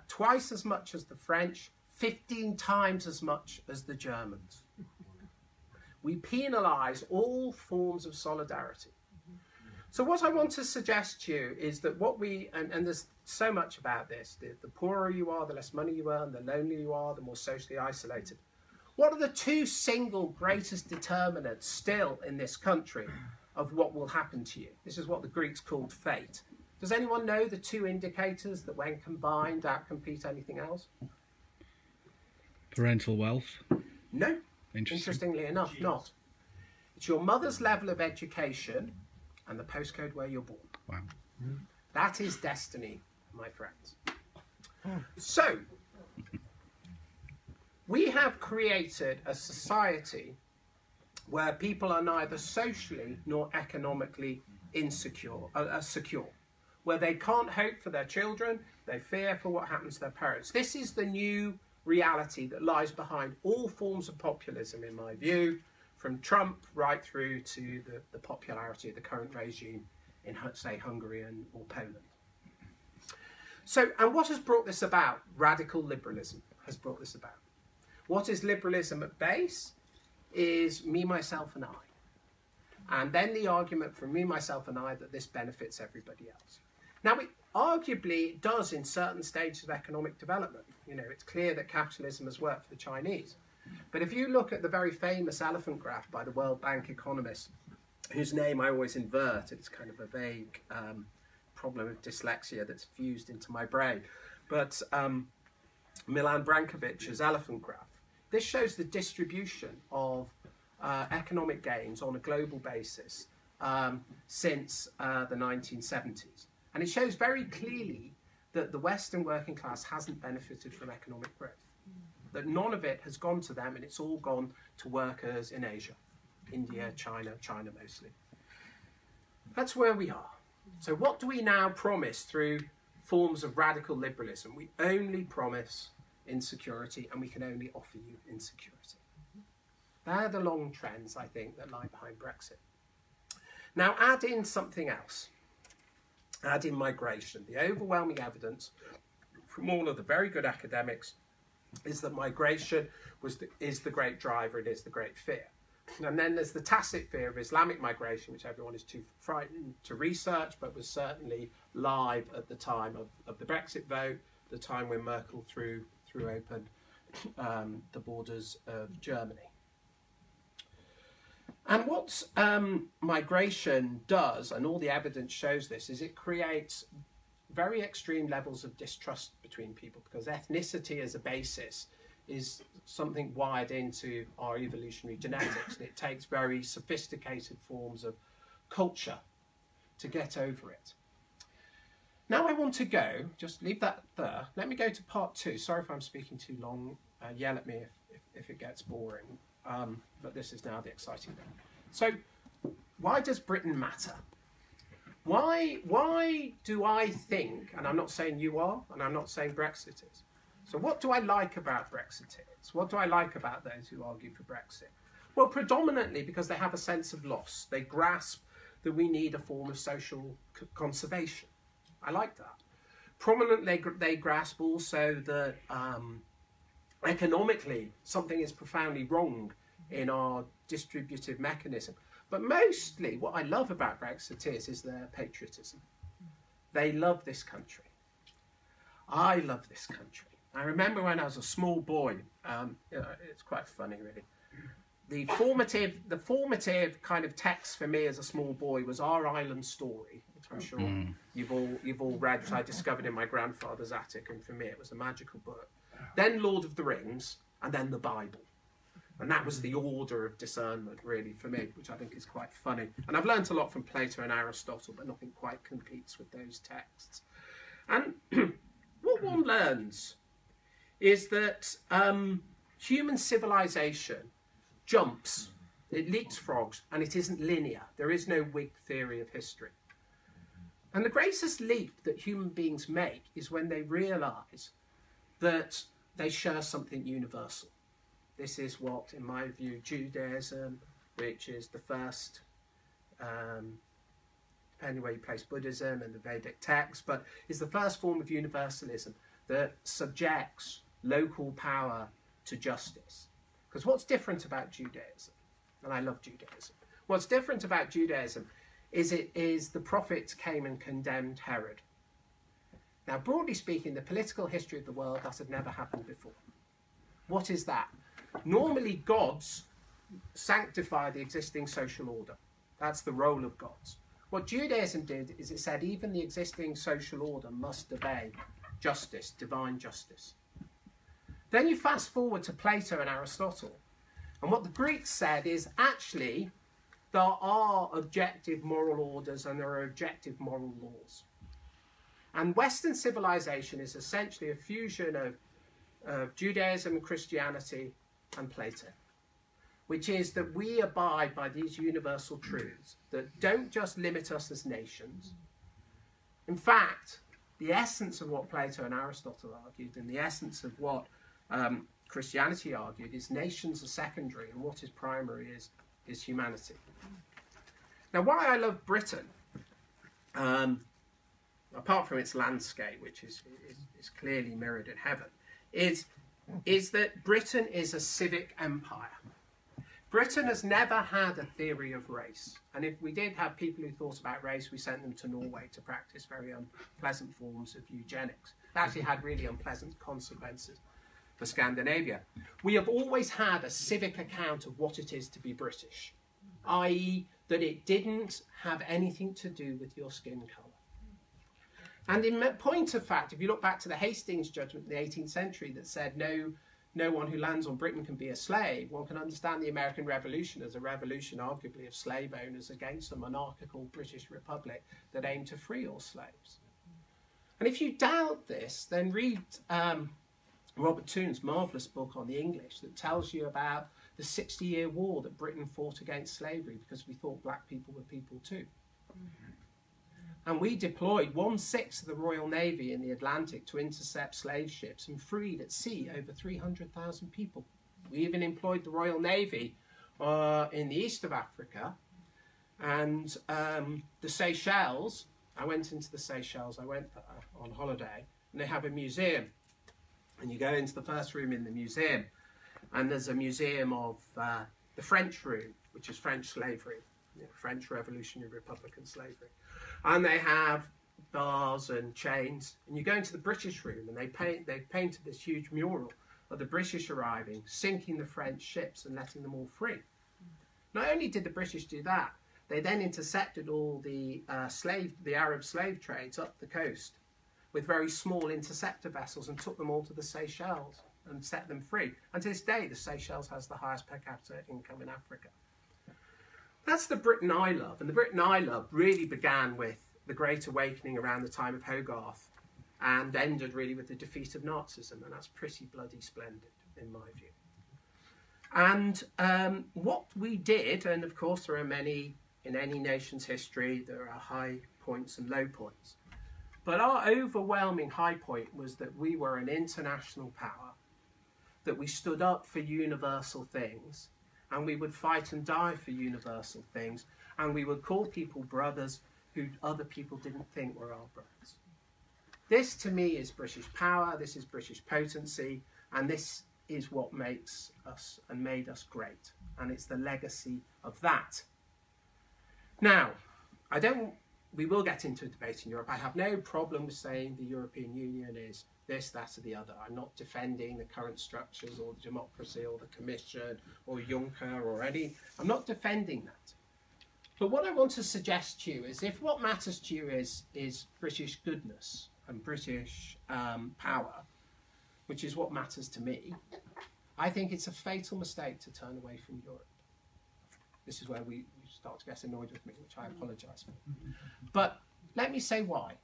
twice as much as the French, 15 times as much as the Germans. We penalise all forms of solidarity. So what I want to suggest to you is that what we, and there's so much about this, the poorer you are, the less money you earn, the lonelier you are, the more socially isolated. What are the two single greatest determinants still in this country of what will happen to you? This is what the Greeks called fate. Does anyone know the two indicators that when combined outcompete anything else? Parental wealth? No. Interestingly enough, not. It's your mother's level of education and the postcode where you're born. Wow. That is destiny, my friends. So, we have created a society where people are neither socially nor economically secure, where they can't hope for their children, they fear for what happens to their parents. This is the new reality that lies behind all forms of populism, in my view, from Trump right through to the popularity of the current regime in, say, Hungary or Poland. So, and what has brought this about? Radical liberalism has brought this about. What is liberalism at base? Is me, myself and I. And then the argument from me, myself and I that this benefits everybody else. Now, it arguably does in certain stages of economic development. You know, it's clear that capitalism has worked for the Chinese. But if you look at the very famous elephant graph by the World Bank economist, whose name I always invert, it's kind of a vague problem of dyslexia that's fused into my brain. But Milan Brankovic's elephant graph, this shows the distribution of economic gains on a global basis since the 1970s. And it shows very clearly that the Western working class hasn't benefited from economic growth. That none of it has gone to them, and it's all gone to workers in Asia, India, China mostly. That's where we are. So what do we now promise through forms of radical liberalism? We only promise insecurity, and we can only offer you insecurity. They're the long trends, I think, that lie behind Brexit. Now add in something else. Add in migration. The overwhelming evidence from all of the very good academics is that migration is the great driver, it is the great fear. And then there's the tacit fear of Islamic migration, which everyone is too frightened to research, but was certainly live at the time of the Brexit vote, the time when Merkel threw open the borders of Germany. And what migration does, and all the evidence shows this, is it creates very extreme levels of distrust between people, because ethnicity as a basis is something wired into our evolutionary genetics, and it takes very sophisticated forms of culture to get over it. Now I want to go, just leave that there, let me go to part 2. Sorry if I'm speaking too long, yell at me if it gets boring, but this is now the exciting bit. So, why does Britain matter? Why do I think, and I'm not saying you are, and I'm not saying Brexit is. So what do I like about Brexiteers? What do I like about those who argue for Brexit? Well, predominantly because they have a sense of loss. They grasp that we need a form of social conservation. I like that. Prominently, they grasp also that economically something is profoundly wrong in our distributive mechanism. But mostly what I love about Brexiteers is their patriotism. They love this country. I love this country. I remember when I was a small boy, it's quite funny really, the formative kind of text for me as a small boy was Our Island Story, which I'm sure you've all read, which I discovered in my grandfather's attic, and for me it was a magical book. Then Lord of the Rings, and then the Bible. And that was the order of discernment, really, for me, which I think is quite funny. And I've learnt a lot from Plato and Aristotle, but nothing quite competes with those texts. And what one learns is that human civilization jumps, it leapfrogs, and it isn't linear. There is no Whig theory of history. And the greatest leap that human beings make is when they realise that they share something universal. This is what, in my view, Judaism, which is the first, depending where you place Buddhism and the Vedic text, but is the first form of universalism that subjects local power to justice. Because what's different about Judaism, and I love Judaism, what's different about Judaism is it is the prophets came and condemned Herod. Now, broadly speaking, the political history of the world, that had never happened before. What is that? Normally, gods sanctify the existing social order. That's the role of gods. What Judaism did is it said even the existing social order must obey justice, divine justice. Then you fast forward to Plato and Aristotle, and what the Greeks said is actually there are objective moral orders and there are objective moral laws. And Western civilization is essentially a fusion of Judaism and Christianity and Plato, which is that we abide by these universal truths that don't just limit us as nations. In fact, the essence of what Plato and Aristotle argued, and the essence of what Christianity argued, is nations are secondary and what is primary is humanity. Now, why I love Britain, apart from its landscape, which is clearly mirrored in heaven, is that Britain is a civic empire. Britain has never had a theory of race. And if we did have people who thought about race, we sent them to Norway to practice very unpleasant forms of eugenics. It actually had really unpleasant consequences for Scandinavia. We have always had a civic account of what it is to be British, i.e. that it didn't have anything to do with your skin colour. And in point of fact, if you look back to the Hastings judgment in the 18th century that said no one who lands on Britain can be a slave, one can understand the American Revolution as a revolution arguably of slave owners against a monarchical British Republic that aimed to free all slaves. And if you doubt this, then read Robert Toone's marvellous book on the English that tells you about the 60-year war that Britain fought against slavery because we thought black people were people too. And we deployed 1/6 of the Royal Navy in the Atlantic to intercept slave ships and freed at sea over 300,000 people. We even employed the Royal Navy in the east of Africa and the Seychelles. I went into the Seychelles, I went on holiday, and they have a museum. And you go into the first room in the museum, and there's a museum of the French room, which is French slavery, French Revolutionary Republican slavery. And they have bars and chains. And you go into the British room, and they painted this huge mural of the British arriving, sinking the French ships and letting them all free. Not only did the British do that, they then intercepted all the Arab slave trades up the coast with very small interceptor vessels and took them all to the Seychelles and set them free. And to this day, the Seychelles has the highest per capita income in Africa. That's the Britain I love. And the Britain I love really began with the Great Awakening around the time of Hogarth and ended really with the defeat of Nazism. And that's pretty bloody splendid, in my view. And what we did, and of course there are many, in any nation's history, there are high points and low points. But our overwhelming high point was that we were an international power, that we stood up for universal things, and we would fight and die for universal things, and we would call people brothers who other people didn't think were our brothers. This, to me, is British power, this is British potency, and this is what makes us and made us great. And it's the legacy of that. Now, we will get into a debate in Europe. I have no problem with saying the European Union is this, that, or the other. I'm not defending the current structures or the democracy or the Commission or Juncker or any. I'm not defending that. But what I want to suggest to you is if what matters to you is British goodness and British power, which is what matters to me, I think it's a fatal mistake to turn away from Europe. This is where we start to get annoyed with me, which I apologise for. But let me say why.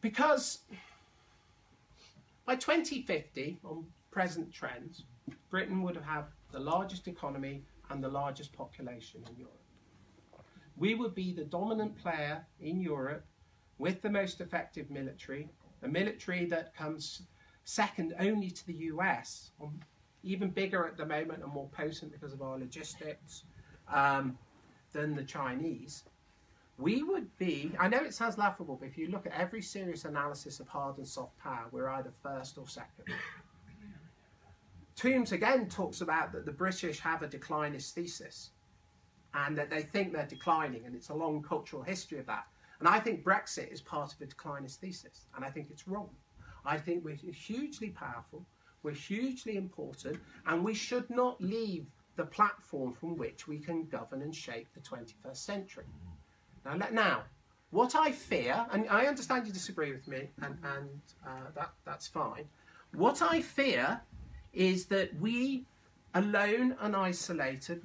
Because by 2050, on present trends, Britain would have the largest economy and the largest population in Europe. We would be the dominant player in Europe with the most effective military, a military that comes second only to the US, even bigger at the moment and more potent because of our logistics than the Chinese. We would be, I know it sounds laughable, but if you look at every serious analysis of hard and soft power, we're either first or second. Toombs again talks about that the British have a declinist thesis and that they think they're declining, and it's a long cultural history of that. And I think Brexit is part of a declinist thesis, and I think it's wrong. I think we're hugely powerful, we're hugely important, and we should not leave the platform from which we can govern and shape the 21st century. Now, what I fear, and I understand you disagree with me, and that's fine. What I fear is that we, alone and isolated,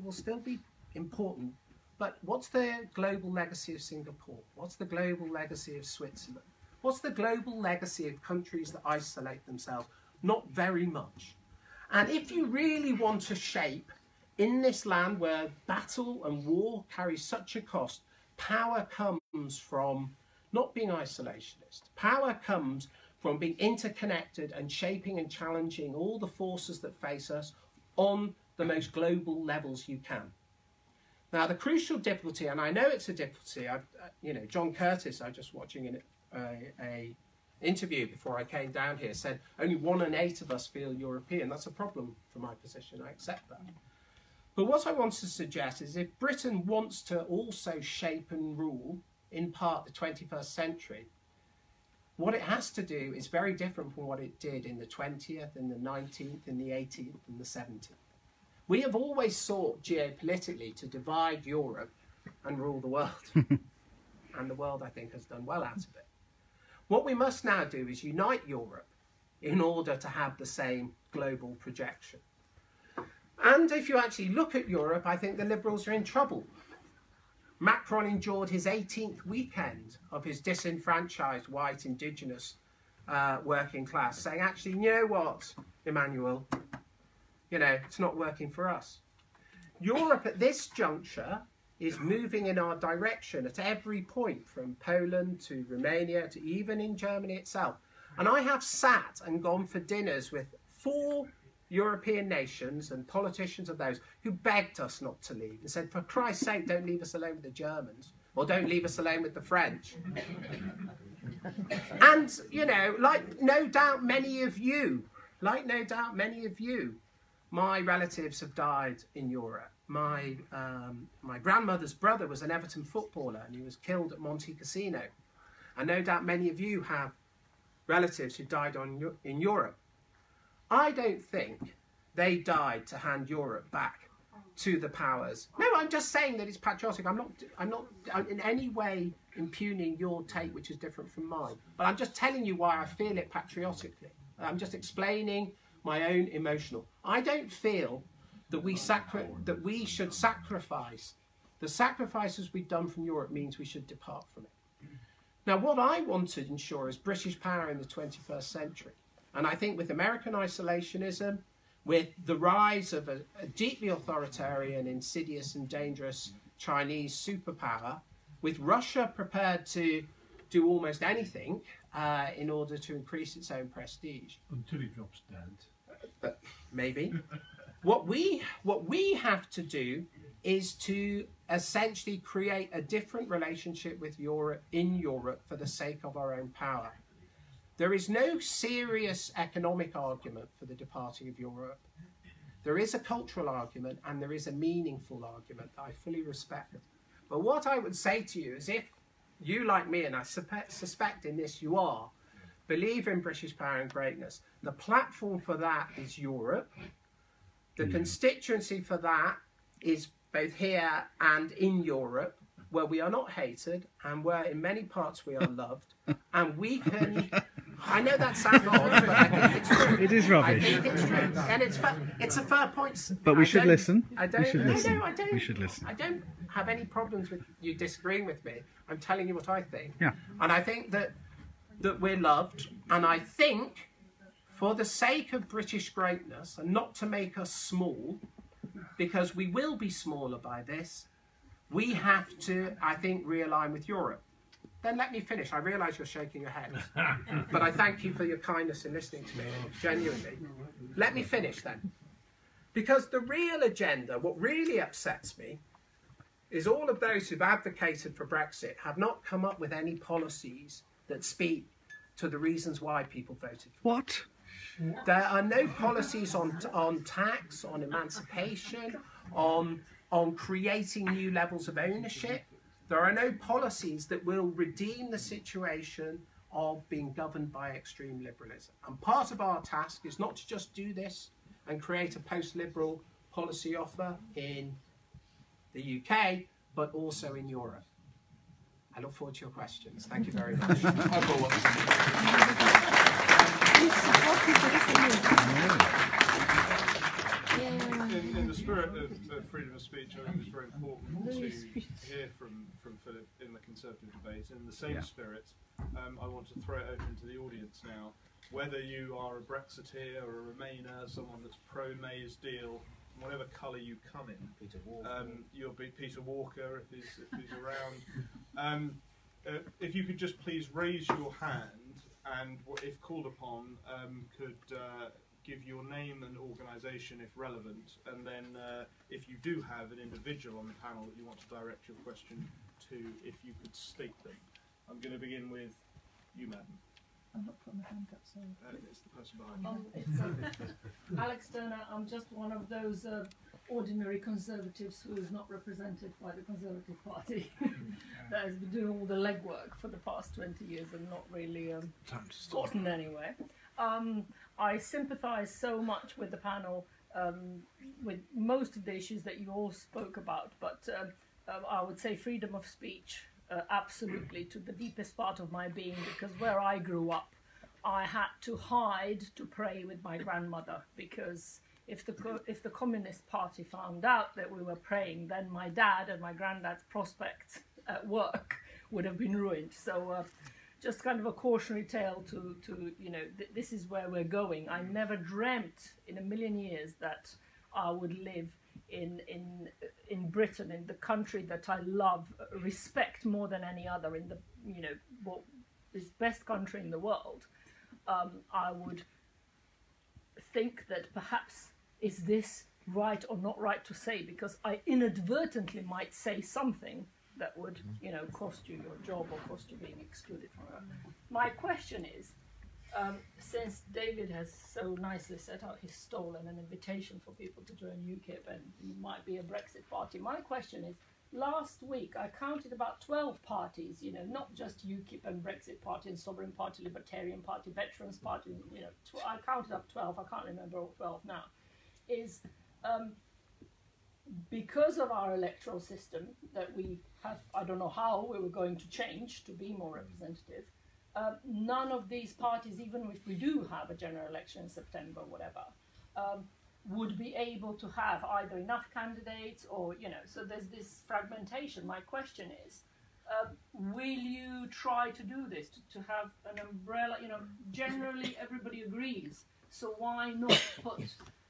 will still be important, but what's the global legacy of Singapore? What's the global legacy of Switzerland? What's the global legacy of countries that isolate themselves? Not very much. And if you really want to shape in this land where battle and war carry such a cost, power comes from not being isolationist. Power comes from being interconnected and shaping and challenging all the forces that face us on the most global levels you can. Now, the crucial difficulty, and I know it's a difficulty, John Curtis, I was just watching a interview before I came down here, said only 1 in 8 of us feel European. That's a problem for my position, I accept that. But what I want to suggest is if Britain wants to also shape and rule, in part, the 21st century, what it has to do is very different from what it did in the 20th, in the 19th, in the 18th, and the 17th. We have always sought geopolitically to divide Europe and rule the world. And the world, I think, has done well out of it. What we must now do is unite Europe in order to have the same global projection. And if you actually look at Europe, I think the Liberals are in trouble. Macron endured his 18th weekend of his disenfranchised white indigenous working class, saying, actually, you know what, Emmanuel, it's not working for us. Europe at this juncture is moving in our direction at every point, from Poland to Romania to even in Germany itself. And I have sat and gone for dinners with 4 European nations and politicians of those who begged us not to leave and said, for Christ's sake, don't leave us alone with the Germans, or don't leave us alone with the French. And, like no doubt many of you, my relatives have died in Europe. My grandmother's brother was an Everton footballer and he was killed at Monte Cassino. And no doubt many of you have relatives who died in Europe. I don't think they died to hand Europe back to the powers. No, I'm just saying that it's patriotic. I'm not in any way impugning your take, which is different from mine. But I'm just telling you why I feel it patriotically. I'm just explaining my own emotional. I don't feel that we should sacrifice. The sacrifices we've done from Europe means we should depart from it. Now, what I want to ensure is British power in the 21st century. And I think with American isolationism, with the rise of a deeply authoritarian, insidious and dangerous Chinese superpower, with Russia prepared to do almost anything in order to increase its own prestige. Until he drops dead. Maybe. What we have to do is to essentially create a different relationship with Europe in Europe for the sake of our own power. There is no serious economic argument for the departing of Europe. There is a cultural argument and there is a meaningful argument that I fully respect. But what I would say to you is, if you, like me, and I suspect in this you are, believe in British power and greatness, the platform for that is Europe. The constituency for that is both here and in Europe, where we are not hated and where in many parts we are loved. And we can... I know that sounds odd, but I think it's true. It is rubbish. I think it's true. And it's a fair point. But we should listen. I don't, we should listen. No, I don't. We should listen. I don't have any problems with you disagreeing with me. I'm telling you what I think. Yeah. And I think that we're loved. And I think, for the sake of British greatness, and not to make us small, because we will be smaller by this, we have to, I think, realign with Europe. Then let me finish. I realise you're shaking your head. But I thank you for your kindness in listening to me, genuinely. Let me finish then. Because the real agenda, what really upsets me, is all of those who've advocated for Brexit have not come up with any policies that speak to the reasons why people voted for it. What? There are no policies on tax, on emancipation, on creating new levels of ownership. There are no policies that will redeem the situation of being governed by extreme liberalism. And part of our task is not to just do this and create a post-liberal policy offer in the UK, but also in Europe. I look forward to your questions. Thank you very much. I've got one. In the spirit of freedom of speech, I think it's very important to hear from Philip in the Conservative debate. In the same spirit, I want to throw it open to the audience now. Whether you are a Brexiteer or a Remainer, someone that's pro-May's deal, whatever colour you come in, you'll be Peter Walker if he's around. If you could just please raise your hand and if called upon, could give your name and organisation if relevant, and then if you do have an individual on the panel that you want to direct your question to, if you could state them. I'm going to begin with you, madam. I'm not putting my hand up, so. It's the person behind you. It's Alex Turner. I'm just one of those ordinary Conservatives who is not represented by the Conservative Party that has been doing all the legwork for the past 20 years and not really gotten anywhere. I sympathise so much with the panel, with most of the issues that you all spoke about, but I would say freedom of speech, absolutely, to the deepest part of my being, because where I grew up, I had to hide to pray with my grandmother, because if the Communist Party found out that we were praying, then my dad and my granddad's prospects at work would have been ruined. So just kind of a cautionary tale to you know, this is where we're going. I never dreamt in a million years that I would live in Britain, in the country that I love, respect more than any other, in the, you know, what is best country in the world. I would think that perhaps, is this right or not right to say, because I inadvertently might say something that would, you know, cost you your job or cost you being excluded from it. My question is, since David has so nicely set out his stall and an invitation for people to join UKIP, and you might be a Brexit party, my question is, last week I counted about 12 parties, you know, not just UKIP and Brexit Party and Sovereign Party, Libertarian Party, Veterans Party, you know, I counted up 12, I can't remember all 12 now, is because of our electoral system that we have, I don't know how we were going to change to be more representative, none of these parties, even if we do have a general election in September or whatever, would be able to have either enough candidates or, you know, so there's this fragmentation. My question is, will you try to do this, to have an umbrella, you know, generally everybody agrees, so why not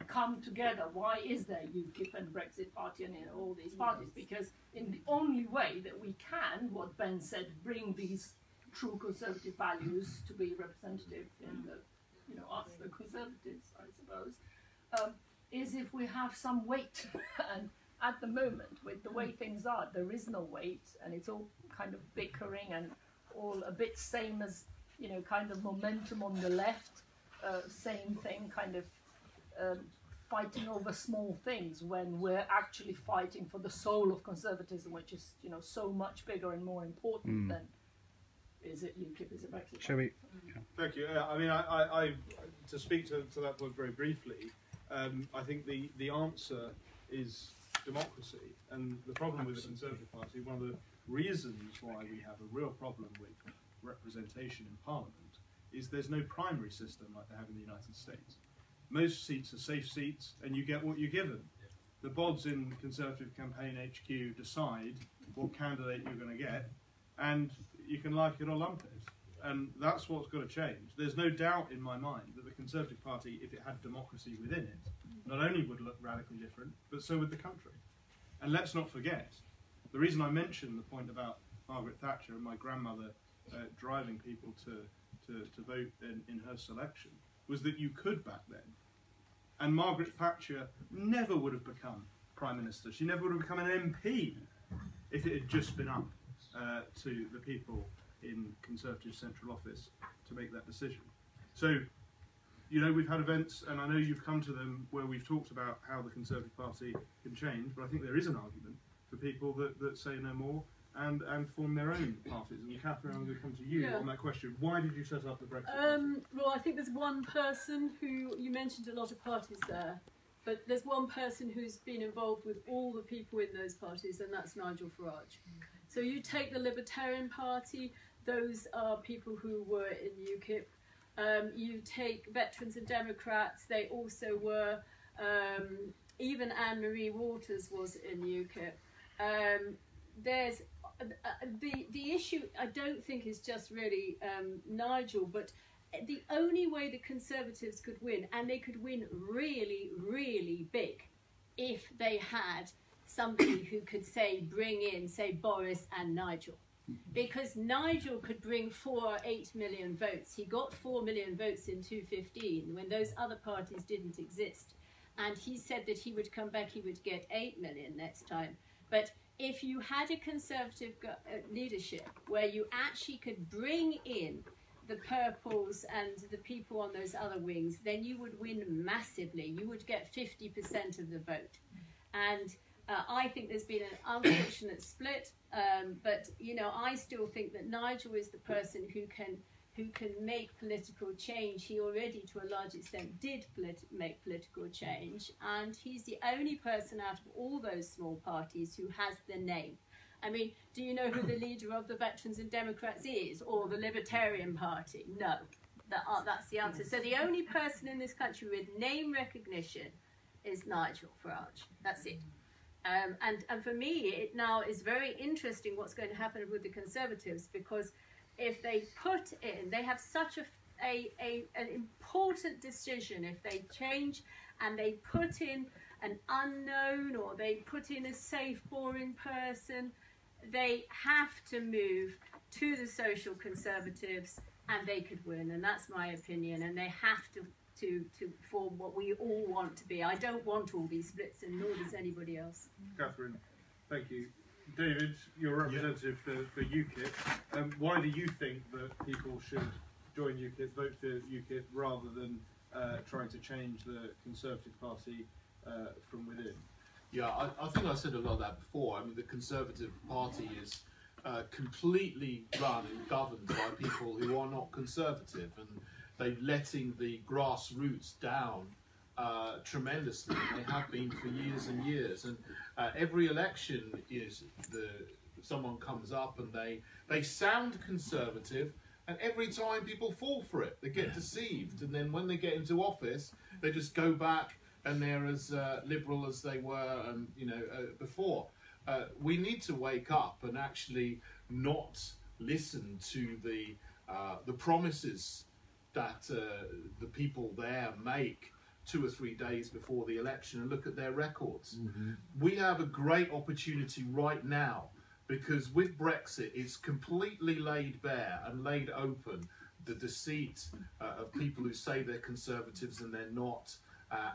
come together? Why is there UKIP and Brexit Party and, you know, all these parties? Because in the only way that we can, what Ben said, bring these true conservative values to be representative in the, you know, us, the conservatives, I suppose, is if we have some weight. And at the moment, with the way things are, there is no weight, and it's all kind of bickering and all a bit same as, you know, kind of momentum on the left, same thing, kind of fighting over small things, when we're actually fighting for the soul of conservatism, which is, you know, so much bigger and more important than, is it UKIP, is it Brexit? Shall we? Thank you. I mean, I to speak to that point very briefly, I think the answer is democracy. And the problem with the Conservative Party, one of the reasons why we have a real problem with representation in Parliament, is there's no primary system like they have in the United States. Most seats are safe seats, and you get what you're given. The bods in Conservative Campaign HQ decide what candidate you're going to get, and you can like it or lump it. And that's what's got to change. There's no doubt in my mind that the Conservative Party, if it had democracy within it, not only would look radically different, but so would the country. And let's not forget, the reason I mentioned the point about Margaret Thatcher and my grandmother driving people to vote in her selection was that you could back then. And Margaret Thatcher never would have become Prime Minister. She never would have become an MP if it had just been up to the people in Conservative Central Office to make that decision. So, you know, we've had events, and I know you've come to them, where we've talked about how the Conservative Party can change, but I think there is an argument for people that say no more and form their own parties. And Catherine, I'm going to come to you on that question. Why did you set up the Brexit Party? Well, I think there's one person who, you mentioned a lot of parties there, but there's one person who's been involved with all the people in those parties, and that's Nigel Farage. So you take the Libertarian Party, those are people who were in UKIP. You take Veterans and Democrats, they also were, even Anne-Marie Waters was in UKIP. There's the issue, I don't think, is just really Nigel, but the only way the Conservatives could win, and they could win really, really big, if they had somebody who could say, bring in, say, Boris and Nigel. because Nigel could bring 4 or 8 million votes. He got 4 million votes in 2015 when those other parties didn't exist. And he said that he would come back, he would get 8 million next time. But if you had a Conservative leadership where you actually could bring in the Purples and the people on those other wings, then you would win massively. You would get 50% of the vote. And I think there's been an unfortunate split, but you know, I still think that Nigel is the person who can make political change. He already, to a large extent, did make political change, and he's the only person out of all those small parties who has the name. I mean, do you know who the leader of the Veterans and Democrats is, or the Libertarian Party? No, that's the answer. So the only person in this country with name recognition is Nigel Farage. That's it. And for me, it now is very interesting what's going to happen with the Conservatives, because if they put in, they have such an important decision. If they change and they put in an unknown, or they put in a safe, boring person, they have to move to the social Conservatives, and they could win. And that's my opinion. And they have to form what we all want to be. I don't want all these splits, and nor does anybody else. Catherine, thank you. David, you're a representative for UKIP. Why do you think that people should join UKIP, vote for UKIP, rather than trying to change the Conservative Party from within? Yeah, I think I said a lot of that before. I mean, the Conservative Party is completely run and governed by people who are not Conservative, and they're letting the grassroots down tremendously. They have been for years and years, and every election is someone comes up and they sound Conservative, and every time people fall for it, they get deceived, and then when they get into office, they just go back and they're as liberal as they were, before. We need to wake up and actually not listen to the promises that the people there make 2 or 3 days before the election, and look at their records. Mm-hmm. We have a great opportunity right now, because with Brexit, it's completely laid bare and laid open the deceit of people who say they're Conservatives and they're not,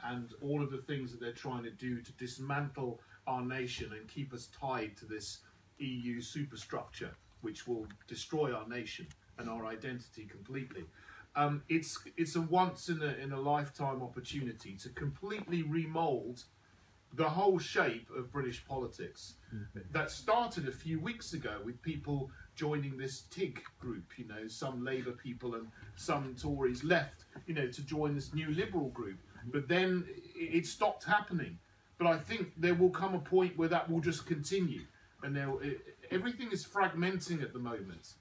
and all of the things that they're trying to do to dismantle our nation and keep us tied to this EU superstructure, which will destroy our nation and our identity completely. It's a once in a lifetime opportunity to completely remould the whole shape of British politics. That started a few weeks ago with people joining this TIG group. Some Labour people and some Tories left, to join this new Liberal group. But then it stopped happening. But I think there will come a point where that will just continue, and everything is fragmenting at the moment.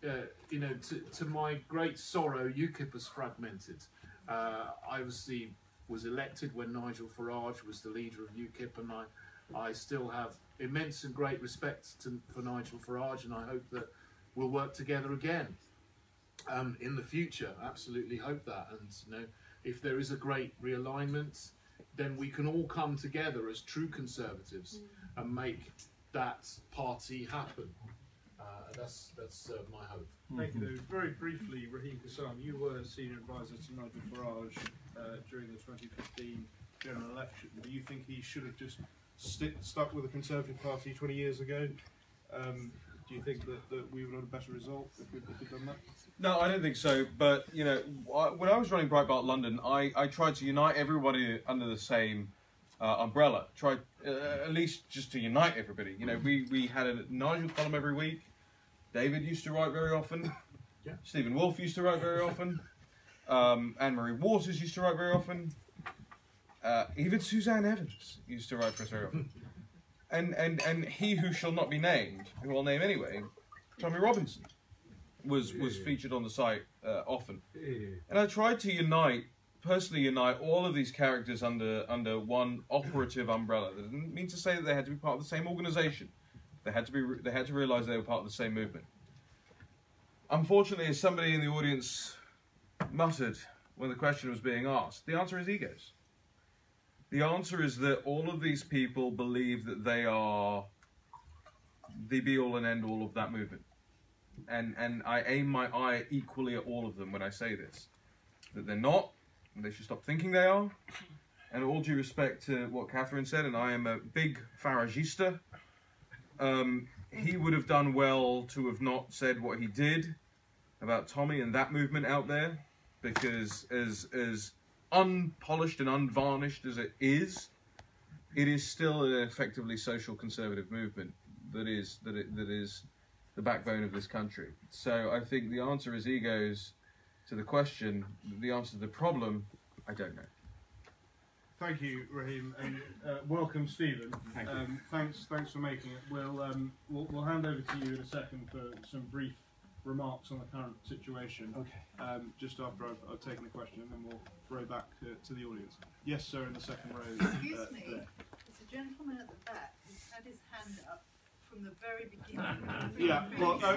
To my great sorrow, UKIP has fragmented. I obviously was elected when Nigel Farage was the leader of UKIP, and I still have immense and great respect for Nigel Farage, and I hope that we'll work together again in the future. Absolutely hope that. And if there is a great realignment, then we can all come together as true Conservatives and make that party happen. That's my hope. Thank you, David. Very briefly, Raheem Kassam, you were senior advisor to Nigel Farage during the 2015 general election. Do you think he should have just stuck with the Conservative Party 20 years ago? Do you think that we would have had a better result if we'd done that? No, I don't think so. But, when I was running Breitbart London, I tried to unite everybody under the same umbrella. Tried at least just to unite everybody. We had a Nigel column every week. David used to write very often. Yeah. Stephen Wolfe used to write very often. Anne-Marie Waters used to write very often. Even Suzanne Evans used to write for us very often. And he who shall not be named, who I'll name anyway, Tommy Robinson, was featured on the site often. And I tried to personally unite all of these characters under one operative umbrella. That didn't mean to say that they had to be part of the same organisation. They had to realise they were part of the same movement. Unfortunately, as somebody in the audience muttered when the question was being asked, the answer is egos. The answer is that all of these people believe that they are the be-all and end-all of that movement. and I aim my eye equally at all of them when I say this, that they're not, and they should stop thinking they are. And all due respect to what Catherine said, and I am a big Faragista, he would have done well to have not said what he did about Tommy and that movement out there, because as unpolished and unvarnished as it is still an effectively social conservative movement that is the backbone of this country. So I think the answer is egos to the question. The answer to the problem, I don't know. Thank you, Raheem, and welcome, Stephen. Thanks for making it. We'll hand over to you in a second for some brief remarks on the current situation. Okay. Just after I've taken the question, and then we'll throw back to the audience. Yes, sir, in the second row. Excuse me. There. There's a gentleman at the back who's had his hand up from the very beginning. Yeah. Well, no,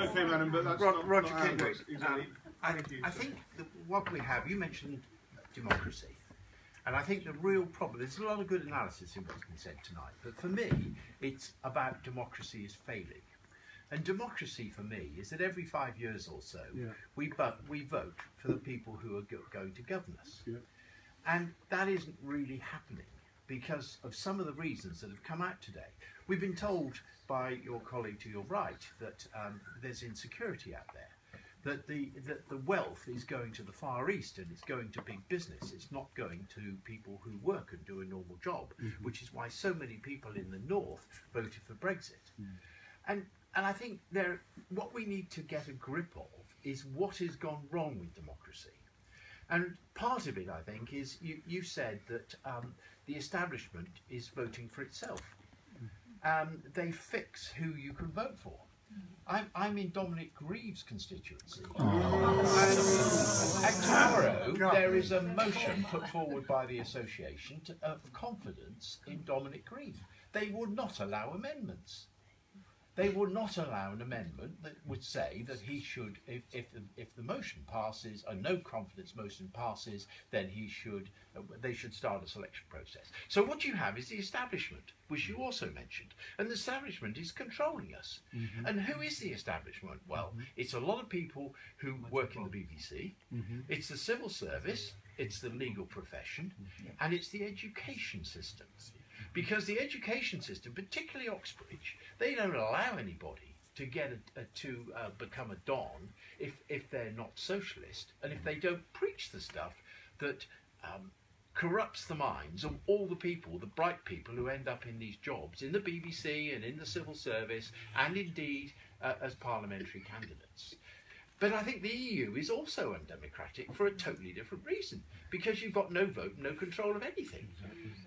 okay, madam, but that's Roger not Kendrick. Exactly. Thank you, I sir. think that what we have, you mentioned democracy, and I think the real problem, there's a lot of good analysis in what's been said tonight, but for me, it's about democracy is failing. And democracy for me is that every 5 years or so, we vote for the people who are going to govern us. Yeah. And that isn't really happening because of some of the reasons that have come out today. We've been told by your colleague to your right that there's insecurity out there, that the wealth is going to the Far East and it's going to big business. It's not going to people who work and do a normal job, which is why so many people in the north voted for Brexit. And I think what we need to get a grip of is what has gone wrong with democracy. And part of it, I think, is you said that the establishment is voting for itself. They fix who you can vote for. I'm in Dominic Grieve's constituency. And tomorrow there is a motion put forward by the association of confidence in Dominic Grieve. They will not allow amendments. They will not allow an amendment that would say that he should, if the motion passes, a no confidence motion passes, then they should start a selection process. So what you have is the establishment, which you also mentioned, and the establishment is controlling us. And who is the establishment? Well, it's a lot of people who work in the BBC, it's the civil service, it's the legal profession, and it's the education system. Because the education system, particularly Oxbridge, they don't allow anybody to get become a Don if they're not socialist and if they don't preach the stuff that corrupts the minds of all the people, the bright people who end up in these jobs in the BBC and in the civil service and indeed as parliamentary candidates. But I think the EU is also undemocratic for a totally different reason, because you've got no vote, no control of anything.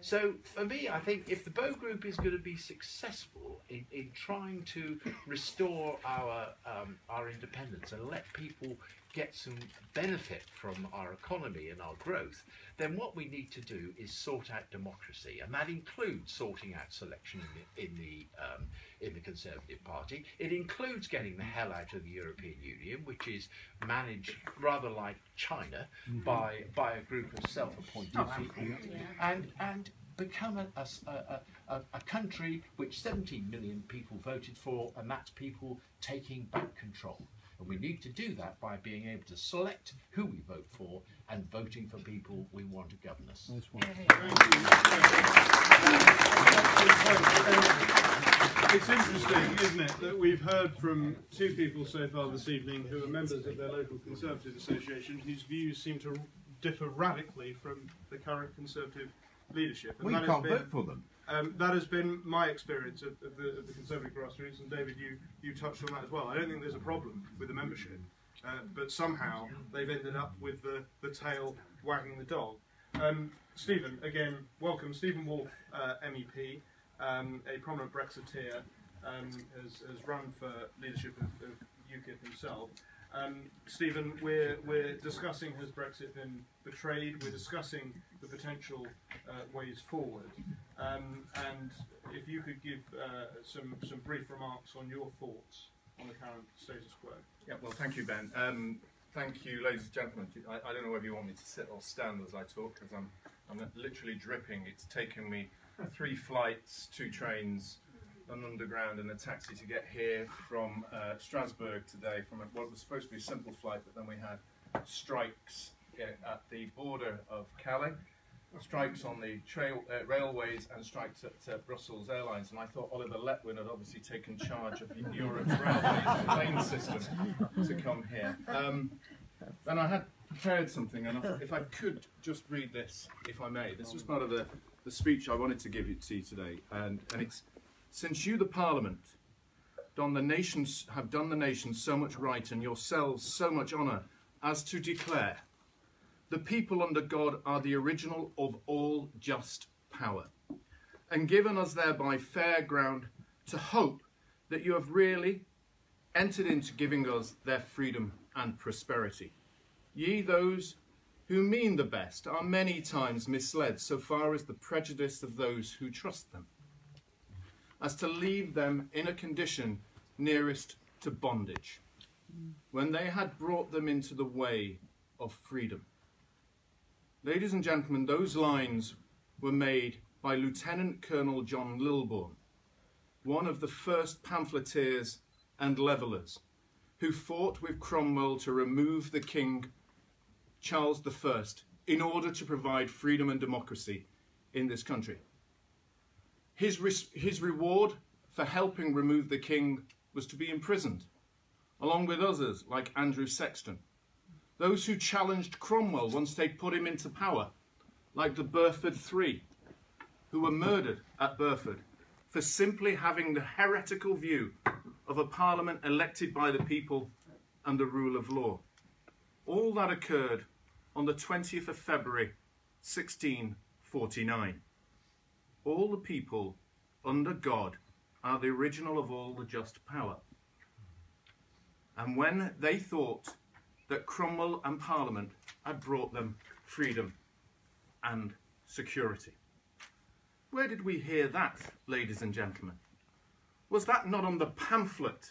So for me, I think if the Bow Group is going to be successful in trying to restore our independence and let people get some benefit from our economy and our growth, then what we need to do is sort out democracy, and that includes sorting out selection in the Conservative Party. It includes getting the hell out of the European Union, which is managed rather like China by a group of self-appointed people, and become a country which 17 million people voted for, and that's people taking back control. And we need to do that by being able to select who we vote for and voting for people we want to govern us. Nice one. It's interesting, isn't it, that we've heard from two people so far this evening who are members of their local Conservative association whose views seem to differ radically from the current Conservative leadership. And We can't vote for them. That has been my experience of the Conservative grassroots, and David, you touched on that as well. I don't think there's a problem with the membership, but somehow they've ended up with the tail wagging the dog. Stephen, again, welcome. Stephen Wolfe, MEP, a prominent Brexiteer, has run for leadership of UKIP himself. Stephen, we're discussing, has Brexit been betrayed? We're discussing the potential ways forward. And if you could give some brief remarks on your thoughts on the current status quo. Yeah, well, thank you, Ben. Thank you, ladies and gentlemen. I don't know whether you want me to sit or stand as I talk, because I'm literally dripping. It's taken me 3 flights, 2 trains, an underground and a taxi to get here from Strasbourg today, from what was supposed to be a simple flight, but then we had strikes at the border of Calais, strikes on the railways, and strikes at Brussels Airlines. And I thought Oliver Letwin had obviously taken charge of Europe's railways lane system to come here. And I had prepared something, and if I could just read this, if I may. This was part of the speech I wanted to give you to you today, and it's: since you, the Parliament, have done the nation so much right and yourselves so much honour as to declare, the people under God are the original of all just power, and given us thereby fair ground to hope that you have really entered into giving us their freedom and prosperity. Ye, those who mean the best, are many times misled so far as the prejudice of those who trust them, as to leave them in a condition nearest to bondage, when they had brought them into the way of freedom. Ladies and gentlemen, those lines were made by Lieutenant Colonel John Lilburne, one of the first pamphleteers and levellers, who fought with Cromwell to remove the King Charles I in order to provide freedom and democracy in this country. His reward for helping remove the king was to be imprisoned, along with others like Andrew Sexton. Those who challenged Cromwell once they'd put him into power, like the Burford Three, who were murdered at Burford for simply having the heretical view of a parliament elected by the people and the rule of law. All that occurred on the 20th of February, 1649. All the people under God are the original of all the just power. And when they thought that Cromwell and Parliament had brought them freedom and security. Where did we hear that, ladies and gentlemen? Was that not on the pamphlet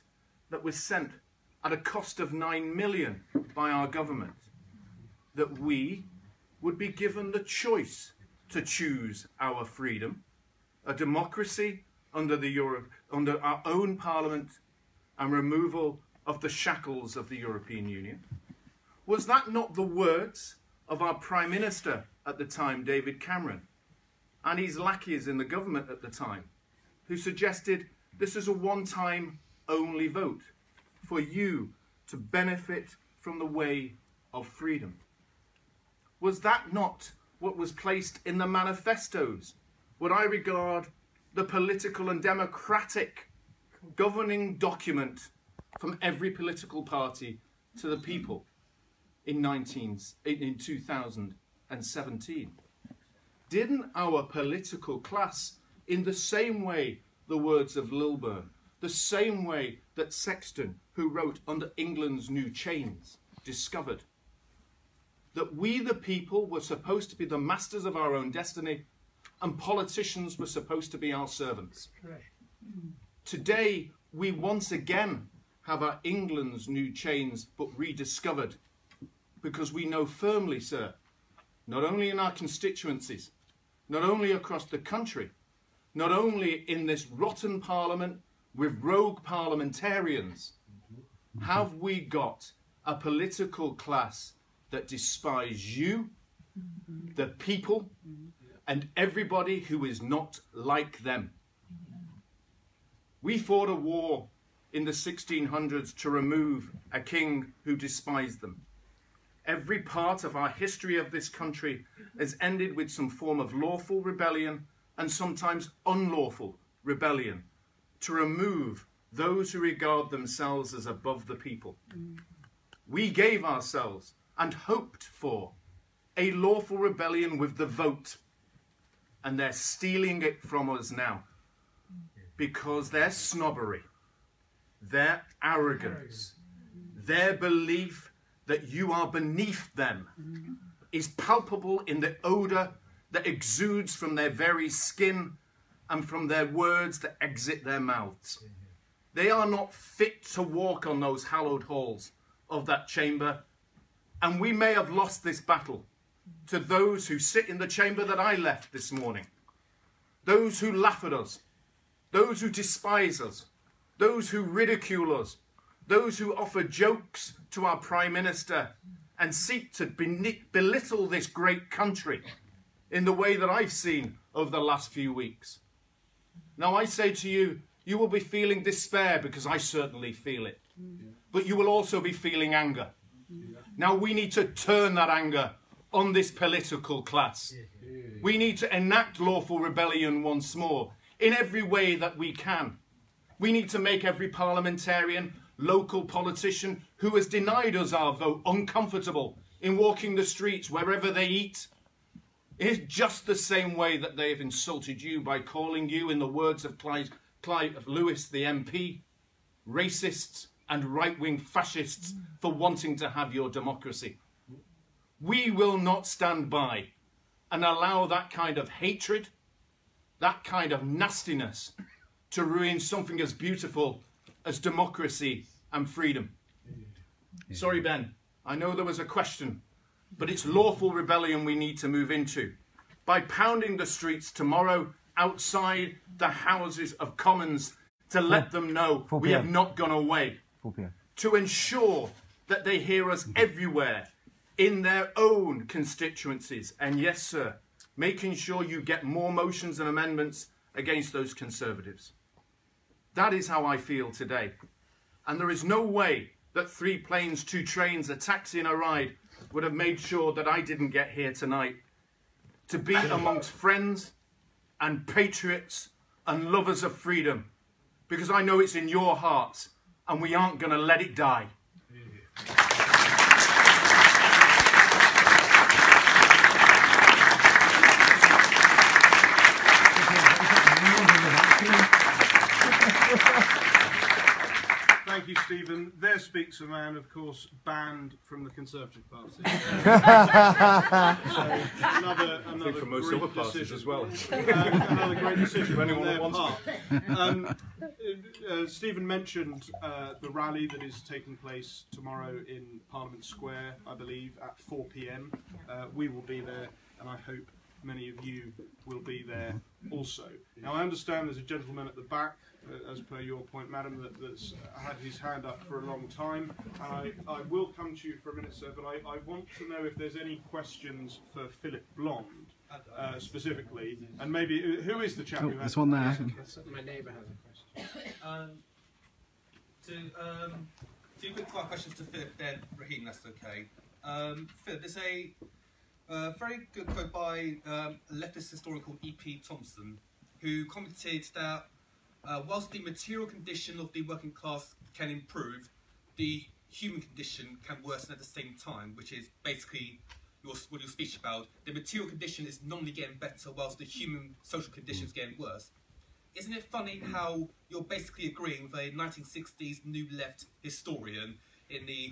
that was sent at a cost of 9 million by our government, that we would be given the choice to choose our freedom, a democracy under our own Parliament, and removal of the shackles of the European Union? Was that not the words of our Prime Minister at the time, David Cameron, and his lackeys in the government at the time, who suggested this is a one-time only vote for you to benefit from the way of freedom? Was that not what was placed in the manifestos, what I regard the political and democratic governing document from every political party to the people in 2017? Didn't our political class, in the same way the words of Lilburne, the same way that Sexton, who wrote Under England's New Chains, discovered that we the people were supposed to be the masters of our own destiny and politicians were supposed to be our servants? Correct. Today we once again have our England's New Chains but rediscovered, because we know firmly, sir, not only in our constituencies, not only across the country, not only in this rotten parliament with rogue parliamentarians, have we got a political class that despise you, the people, and everybody who is not like them. We fought a war in the 1600s to remove a king who despised them. Every part of our history of this country has ended with some form of lawful rebellion and sometimes unlawful rebellion to remove those who regard themselves as above the people. We gave ourselves and hoped for a lawful rebellion with the vote, and they're stealing it from us now because their snobbery, their arrogance, their belief that you are beneath them is palpable in the odour that exudes from their very skin and from their words that exit their mouths. They are not fit to walk on those hallowed halls of that chamber, and we may have lost this battle to those who sit in the chamber that I left this morning, those who laugh at us, those who despise us, those who ridicule us, those who offer jokes to our Prime Minister and seek to belittle this great country in the way that I've seen over the last few weeks. Now I say to you, you will be feeling despair, because I certainly feel it. But you will also be feeling anger. Now we need to turn that anger on this political class. We need to enact lawful rebellion once more in every way that we can. We need to make every parliamentarian, local politician who has denied us our vote uncomfortable in walking the streets wherever they eat. It is just the same way that they have insulted you by calling you, in the words of Clive Lewis, the MP, racists and right-wing fascists for wanting to have your democracy. We will not stand by and allow that kind of hatred, that kind of nastiness to ruin something as beautiful as democracy and freedom. Sorry, Ben, I know there was a question, but it's lawful rebellion we need to move into by pounding the streets tomorrow outside the Houses of Commons to let them know we have not gone away, to ensure that they hear us everywhere in their own constituencies, and yes, sir, making sure you get more motions and amendments against those Conservatives. That is how I feel today. And there is no way that 3 planes, 2 trains, a taxi and a ride would have made sure that I didn't get here tonight to be amongst friends and patriots and lovers of freedom, because I know it's in your hearts and we aren't going to let it die. Thank you, Stephen. There speaks a man, of course, banned from the Conservative Party. So another from most other parties as well. Another great decision on their wants part. Stephen mentioned the rally that is taking place tomorrow in Parliament Square, I believe, at 4 p.m. We will be there, and I hope many of you will be there also. Now, I understand there's a gentleman at the back, as per your point, madam, that's had his hand up for a long time. And I will come to you for a minute, sir, but I want to know if there's any questions for Philip Blond, specifically. And maybe, who is the chap who has... There's one there. My neighbour has a question. Two quick fire questions to Philip, then Raheem, that's okay. Philip, there's a very good quote by a leftist historian called E.P. Thompson, who commented that whilst the material condition of the working class can improve, the human condition can worsen at the same time, which is basically what your speech about. The material condition is normally getting better whilst the human social condition is getting worse. Isn't it funny how you're basically agreeing with a 1960s New Left historian in the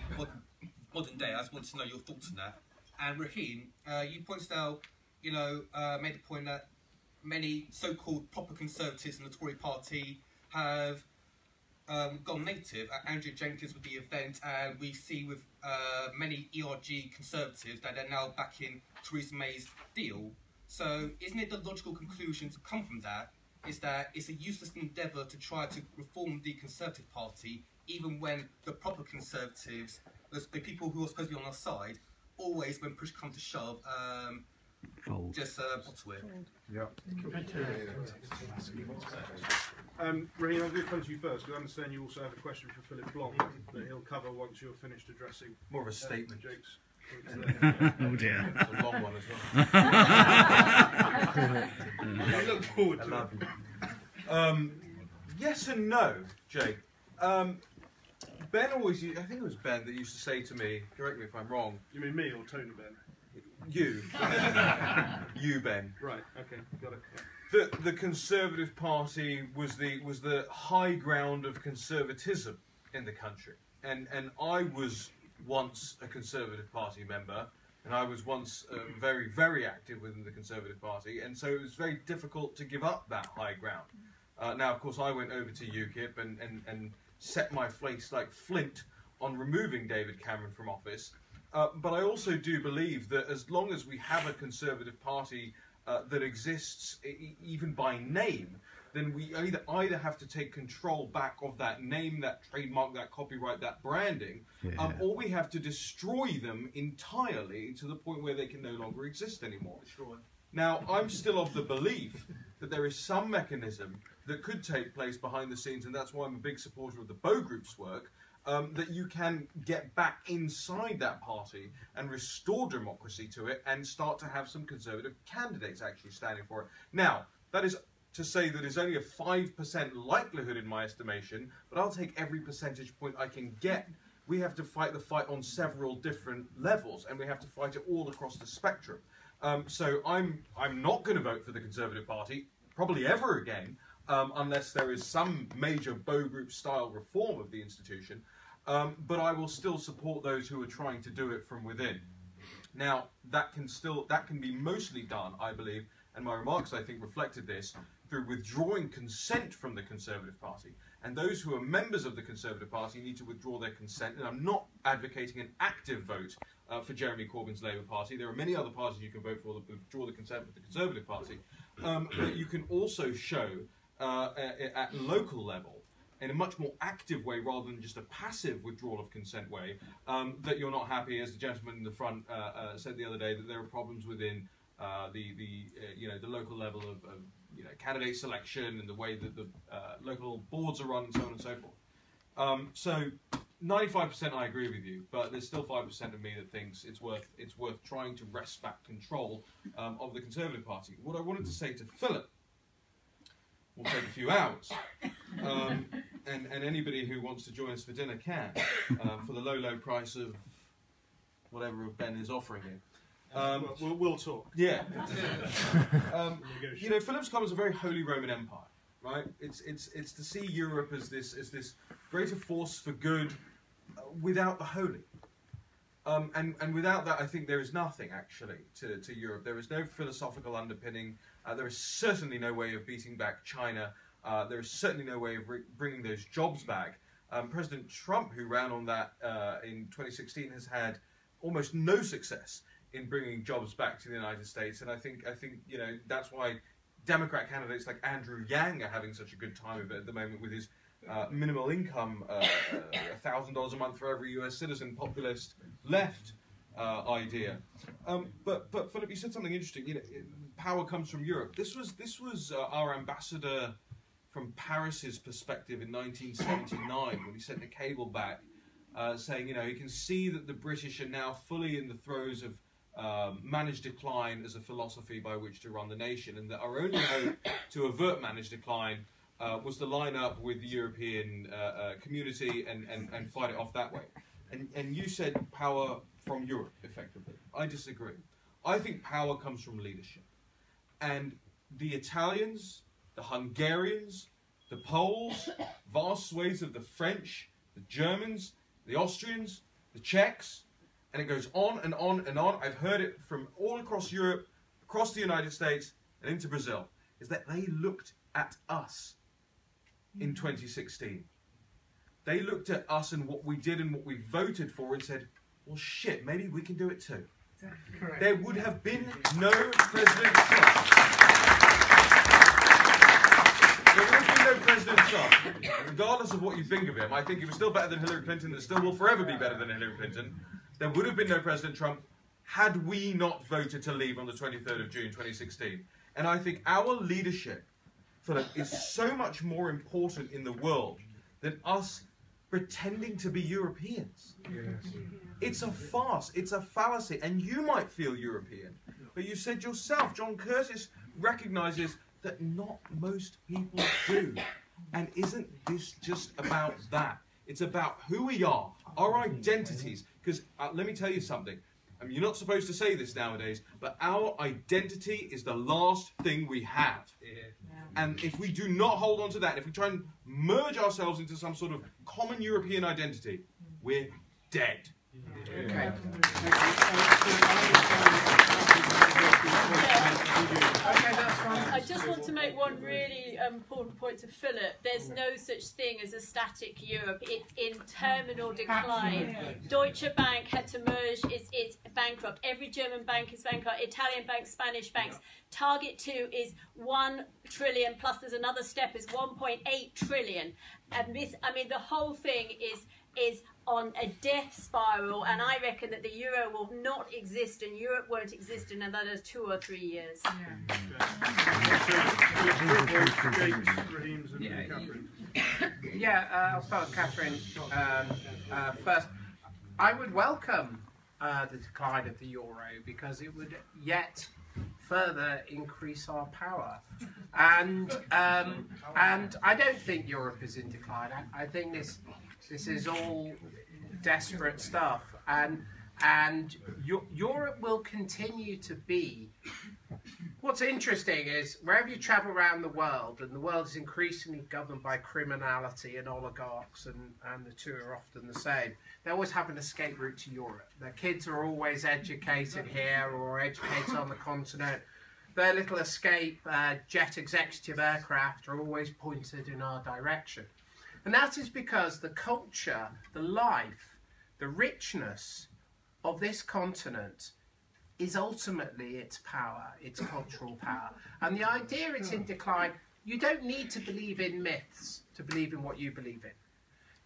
modern day? I just wanted to know your thoughts on that. And Raheem, you pointed out, made the point that many so-called proper Conservatives in the Tory party have gone native. Andrew Jenkins with the event, and we see with many ERG Conservatives that they're now backing Theresa May's deal. So isn't it the logical conclusion to come from that is that it's a useless endeavour to try to reform the Conservative Party, even when the proper Conservatives, the people who are supposed to be on our side, always, when push comes to shove, just bottle it. Yeah. Raheem, I'm going to come to you first, because I understand you also have a question for Philip Blond that he'll cover once you're finished addressing. More of a statement. Jake's. Oh dear. It's a long one as well. I look forward to it. Yes and no, Jake. Ben always, I think it was Ben that used to say to me, correct me if I'm wrong. You mean me or Tony Ben? You. You, Ben. Right, okay, got it. The Conservative Party was the high ground of conservatism in the country. And I was once a Conservative Party member, and I was once very, very active within the Conservative Party, and so it was very difficult to give up that high ground. Now, of course, I went over to UKIP and set my face like flint on removing David Cameron from office. But I also do believe that as long as we have a Conservative Party that exists, even by name, then we either have to take control back of that name, that trademark, that copyright, that branding, or we have to destroy them entirely to the point where they can no longer exist anymore. Now, I'm still of the belief that there is some mechanism that could take place behind the scenes, and that's why I'm a big supporter of the Bow Group's work, that you can get back inside that party and restore democracy to it and start to have some conservative candidates actually standing for it. Now, that is to say that there's only a 5% likelihood in my estimation, but I'll take every percentage point I can get. We have to fight the fight on several different levels, and we have to fight it all across the spectrum. So I'm not going to vote for the Conservative Party, probably ever again, unless there is some major Bow Group style reform of the institution. But I will still support those who are trying to do it from within. Now, that can be mostly done, I believe, and my remarks, I think, reflected this, through withdrawing consent from the Conservative Party. And those who are members of the Conservative Party need to withdraw their consent. And I'm not advocating an active vote for Jeremy Corbyn's Labour Party. There are many other parties you can vote for that withdraw the consent for the Conservative Party. But you can also show at local level, in a much more active way rather than just a passive withdrawal of consent way, that you're not happy, as the gentleman in the front said the other day, that there are problems within the local level of candidate selection and the way that the local boards are run and so on and so forth. So 95% I agree with you, but there's still 5% of me that thinks it's worth trying to wrest back control of the Conservative Party. What I wanted to say to Philip will take a few hours, and anybody who wants to join us for dinner can, for the low price of whatever Ben is offering you. We'll talk. Yeah. Philip's come as a very Holy Roman Empire, right? It's to see Europe as this greater force for good, without the holy. And without that, I think there is nothing actually to Europe. There is no philosophical underpinning. There is certainly no way of beating back China. There is certainly no way of bringing those jobs back. President Trump, who ran on that in 2016, has had almost no success in bringing jobs back to the United States, and I think that's why Democrat candidates like Andrew Yang are having such a good time of it at the moment with his minimal income, $1,000 a month for every US citizen, populist left idea. But Philip, you said something interesting. Power comes from Europe. This was our ambassador from Paris's perspective in 1979 when he sent a cable back saying, he can see that the British are now fully in the throes of managed decline as a philosophy by which to run the nation, and that our only hope to avert managed decline was to line up with the European community and fight it off that way. And you said power from Europe, effectively. I disagree. I think power comes from leadership. And the Italians, the Hungarians, the Poles, vast swathes of the French, the Germans, the Austrians, the Czechs, and it goes on and on and on. I've heard it from all across Europe, across the United States, and into Brazil, is that they looked at us in 2016. They looked at us and what we did and what we voted for and said, well, shit, maybe we can do it too. Correct. There would have been no President Trump. There would have been no President Trump. Regardless of what you think of him, I think he was still better than Hillary Clinton and still will forever be better than Hillary Clinton. There would have been no President Trump had we not voted to leave on the 23rd of June 2016. And I think our leadership, Philip, is so much more important in the world than us pretending to be Europeans. Yes. It's a farce, it's a fallacy, and you might feel European. But you said yourself, John Curtis recognizes that not most people do. And isn't this just about that? It's about who we are, our identities. Because let me tell you something. I mean, you're not supposed to say this nowadays, but our identity is the last thing we have. And if we do not hold on to that, if we try and merge ourselves into some sort of common European identity, we're dead. Okay. I just want to make one really important point to Philip. There's no such thing as a static Europe. It's in terminal decline. Deutsche Bank had to merge. It's bankrupt. Every German bank is bankrupt. Italian banks, Spanish banks. Target 2 is 1 trillion plus there's another step is 1.8 trillion. And this, I mean, the whole thing is on a death spiral, and I reckon that the euro will not exist and Europe won't exist in another 2 or 3 years. I'll start with Catherine first. I would welcome the decline of the euro because it would yet further increase our power, and I don't think Europe is in decline. I think this is all desperate stuff, and Europe will continue to be. What's interesting is wherever you travel around the world, and the world is increasingly governed by criminality and oligarchs, and the two are often the same, they always have an escape route to Europe. Their kids are always educated here or educated on the continent. Their little escape jet executive aircraft are always pointed in our direction. And that is because the culture, the life, the richness of this continent is ultimately its power, its cultural power. And the idea it's in decline, you don't need to believe in myths to believe in what you believe in.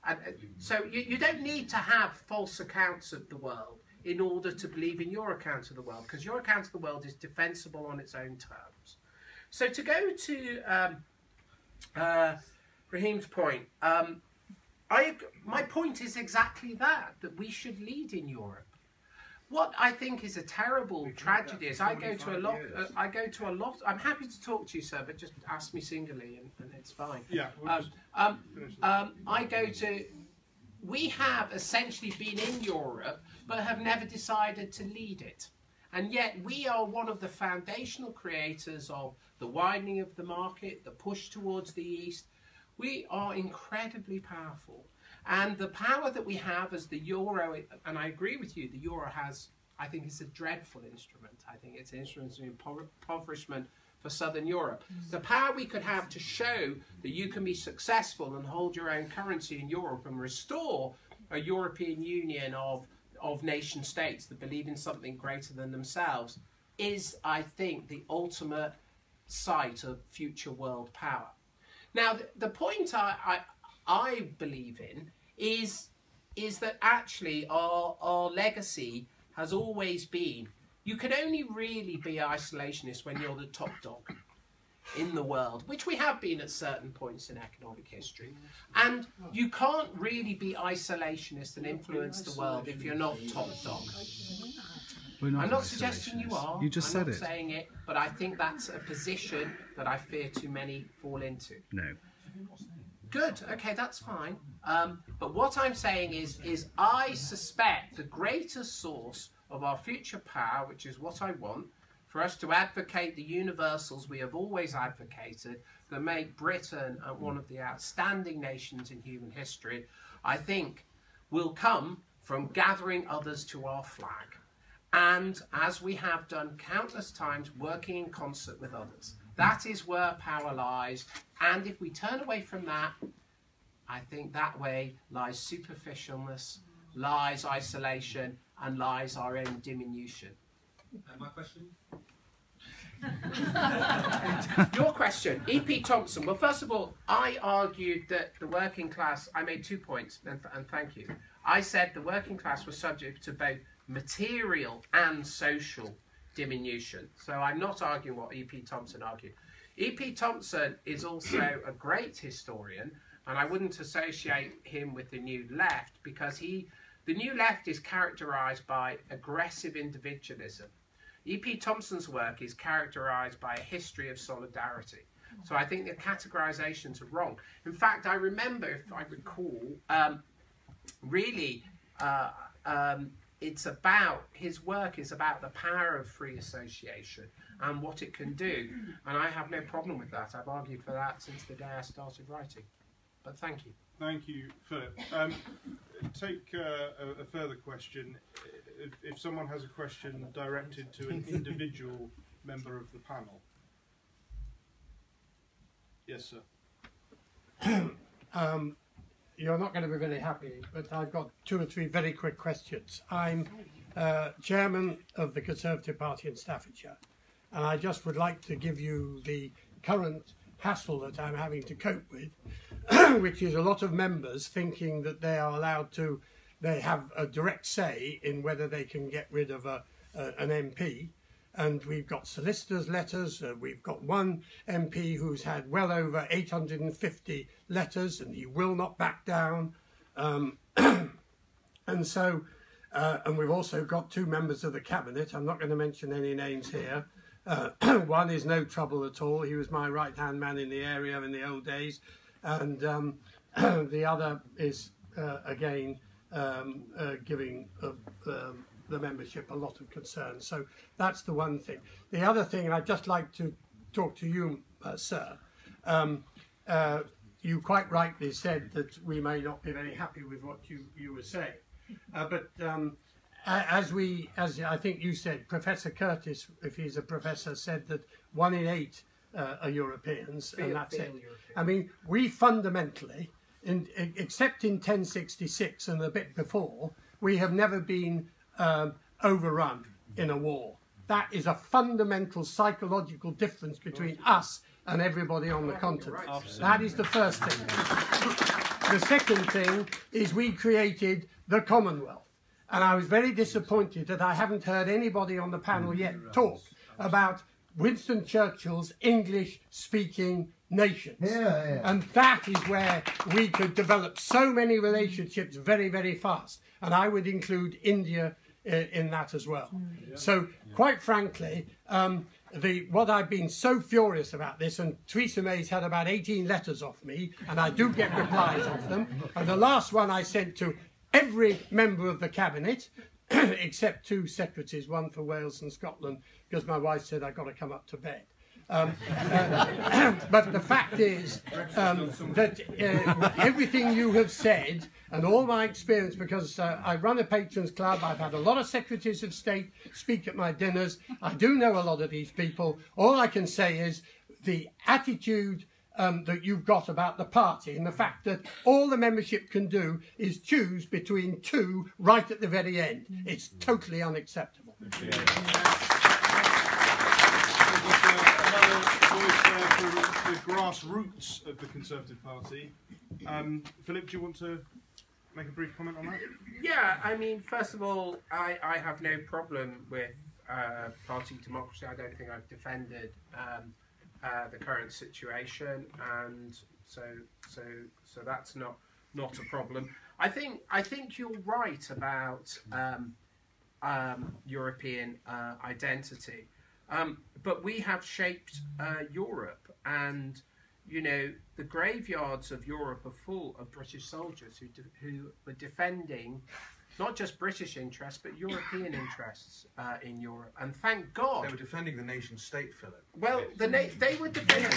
And so you don't need to have false accounts of the world in order to believe in your account of the world, because your account of the world is defensible on its own terms. So to go to Raheem's point, my point is exactly that we should lead in Europe. What I think is a terrible tragedy is I go to a lot. I'm happy to talk to you, sir, but just ask me singly, and it's fine. Yeah. We have essentially been in Europe, but have never decided to lead it, and yet we are one of the foundational creators of the widening of the market, the push towards the east. We are incredibly powerful. And the power that we have as the euro, and I agree with you, the euro has, I think it's a dreadful instrument. I think it's an instrument of impoverishment for Southern Europe. The power we could have to show that you can be successful and hold your own currency in Europe and restore a European Union of nation states that believe in something greater than themselves is, I think, the ultimate site of future world power. Now, the point I believe in is that actually our legacy has always been, you can only really be isolationist when you're the top dog in the world, which we have been at certain points in economic history. And you can't really be isolationist and influence the world if you're not top dog. I'm not suggesting you are. You just said it. I'm not saying it, but I think that's a position that I fear too many fall into. No. Good, okay, that's fine. But what I'm saying is I suspect the greatest source of our future power, which is what I want, for us to advocate the universals we have always advocated that make Britain one of the outstanding nations in human history, I think will come from gathering others to our flag. And as we have done countless times, working in concert with others. That is where power lies, and if we turn away from that, I think that way lies superficialness, lies isolation, and lies our own diminution. My question? Your question, E.P. Thompson. Well, first of all, I argued that the working class, I made 2 points, and thank you. I said the working class was subject to both material and social diminution. So I'm not arguing what E.P. Thompson argued. E.P. Thompson is also a great historian, and I wouldn't associate him with the New Left because the New Left is characterized by aggressive individualism. E.P. Thompson's work is characterized by a history of solidarity. So I think the categorizations are wrong. In fact, I remember, if I recall, it's about, his work is about the power of free association and what it can do. And I have no problem with that. I've argued for that since the day I started writing. But thank you. Thank you, Philip. Take a further question. If someone has a question directed to an individual member of the panel. Yes, sir. You're not going to be very happy, but I've got 2 or 3 very quick questions. I'm chairman of the Conservative Party in Staffordshire, and I just would like to give you the current hassle that I'm having to cope with, which is a lot of members thinking that they are allowed to, they have a direct say in whether they can get rid of an MP. And we've got solicitors' letters. We've got one MP who's had well over 850 letters, and he will not back down. And so, and we've also got 2 members of the cabinet. I'm not going to mention any names here. One is no trouble at all. He was my right-hand man in the area in the old days. And the other is, again, giving the membership a lot of concern. So that's the one thing. The other thing, I'd just like to talk to you, sir. You quite rightly said that we may not be very happy with what you were saying. But as I think you said, Professor Curtis, if he's a professor, said that 1 in 8 are Europeans, and that's it. I mean, we fundamentally, except in 1066 and a bit before, we have never been overrun in a war. That is a fundamental psychological difference between us and everybody on the continent. That is the first thing. The second thing is we created the Commonwealth. And I was very disappointed that I haven't heard anybody on the panel yet talk about Winston Churchill's English-speaking nations. And that is where we could develop so many relationships very, very fast. And I would include India in that as well. So, quite frankly, what I've been so furious about this, and Theresa May's had about 18 letters off me, and I do get replies off them, and the last one I sent to every member of the cabinet, except 2 secretaries, one for Wales and Scotland, because my wife said I've got to come up to bed. But the fact is that everything you have said, and all my experience, because I run a patrons club, I've had a lot of secretaries of state speak at my dinners, I do know a lot of these people. All I can say is the attitude that you've got about the party, and the fact that all the membership can do is choose between 2 right at the very end. It's totally unacceptable. For the grassroots of the Conservative Party. Philip, do you want to make a brief comment on that? Yeah, I mean, first of all, I have no problem with party democracy. I don't think I've defended the current situation, and so that's not a problem. I think you're right about European identity. But we have shaped Europe, and you know the graveyards of Europe are full of British soldiers who were defending not just British interests but European interests in Europe. And thank God they were defending the nation state, Philip. Well, they were defending.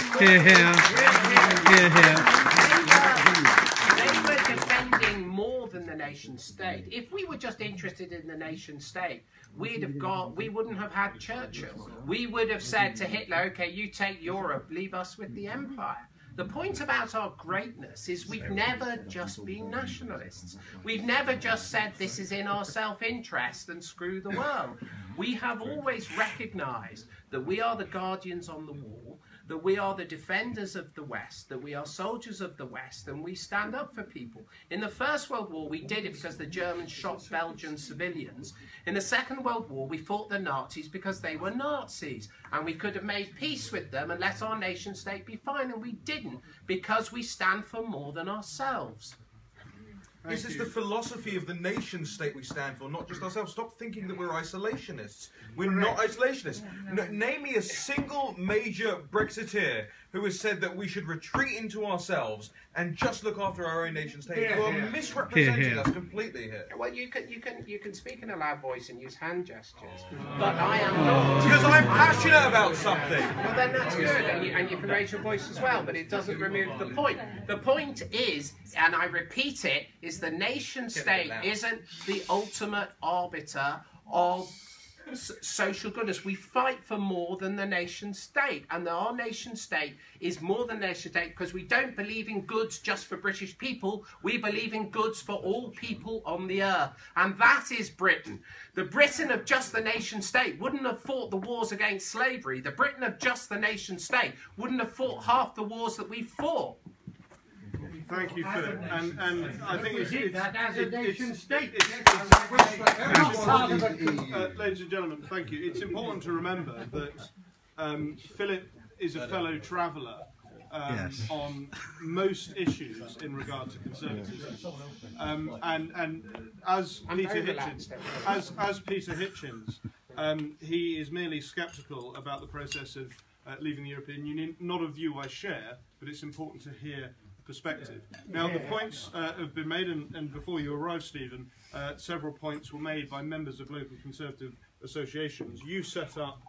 They were defending more than the nation state. If we were just interested in the nation state, we wouldn't have had Churchill. We would have said to Hitler, okay, you take Europe, leave us with the empire. The point about our greatness is we've never just been nationalists. We've never just said this is in our self-interest and screw the world. We have always recognised that we are the guardians on the wall, that we are the defenders of the West, that we are soldiers of the West, and we stand up for people. In the First World War, we did it because the Germans shot Belgian civilians. In the Second World War, we fought the Nazis because they were Nazis, and we could have made peace with them and let our nation state be fine, and we didn't, because we stand for more than ourselves. This is the philosophy of the nation state we stand for, not just ourselves. Stop thinking that we're isolationists. We're not isolationists. Name me a single major Brexiteer who has said that we should retreat into ourselves and just look after our own nation state. You are misrepresenting us completely here. Well, you can speak in a loud voice and use hand gestures, but I am not. Because I'm passionate about something. Well, then that's good, and you can raise your voice as well, but it doesn't remove the point. The point is, and I repeat it, is the nation state isn't the ultimate arbiter of social goodness. We fight for more than the nation state, and our nation state is more than nation state because we don't believe in goods just for British people. We believe in goods for all people on the earth, and that is Britain. The Britain of just the nation state wouldn't have fought the wars against slavery. The Britain of just the nation state wouldn't have fought half the wars that we fought. Thank you, Philip. And I think it's as a nation state. Ladies and gentlemen, thank you. It's important to remember that Philip is a fellow traveller on most issues in regard to conservatism. And as Peter Hitchens, as Peter Hitchens, he is merely sceptical about the process of leaving the European Union. Not a view I share, but it's important to hear perspective. Now, the points have been made, and before you arrived, Stephen, several points were made by members of local Conservative associations. You set up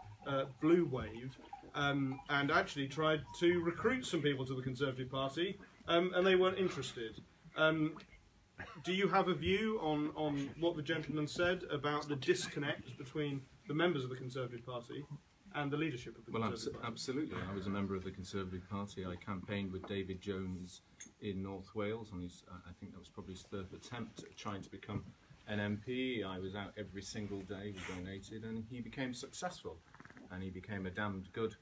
Blue Wave and actually tried to recruit some people to the Conservative Party, and they weren't interested. Do you have a view on what the gentleman said about the disconnect between the members of the Conservative Party and the leadership of the Conservative Party? Absolutely. I was a member of the Conservative Party. I campaigned with David Jones in North Wales on his, I think that was probably his third attempt at trying to become an MP. I was out every single day, we donated, and he became successful. And he became a damned good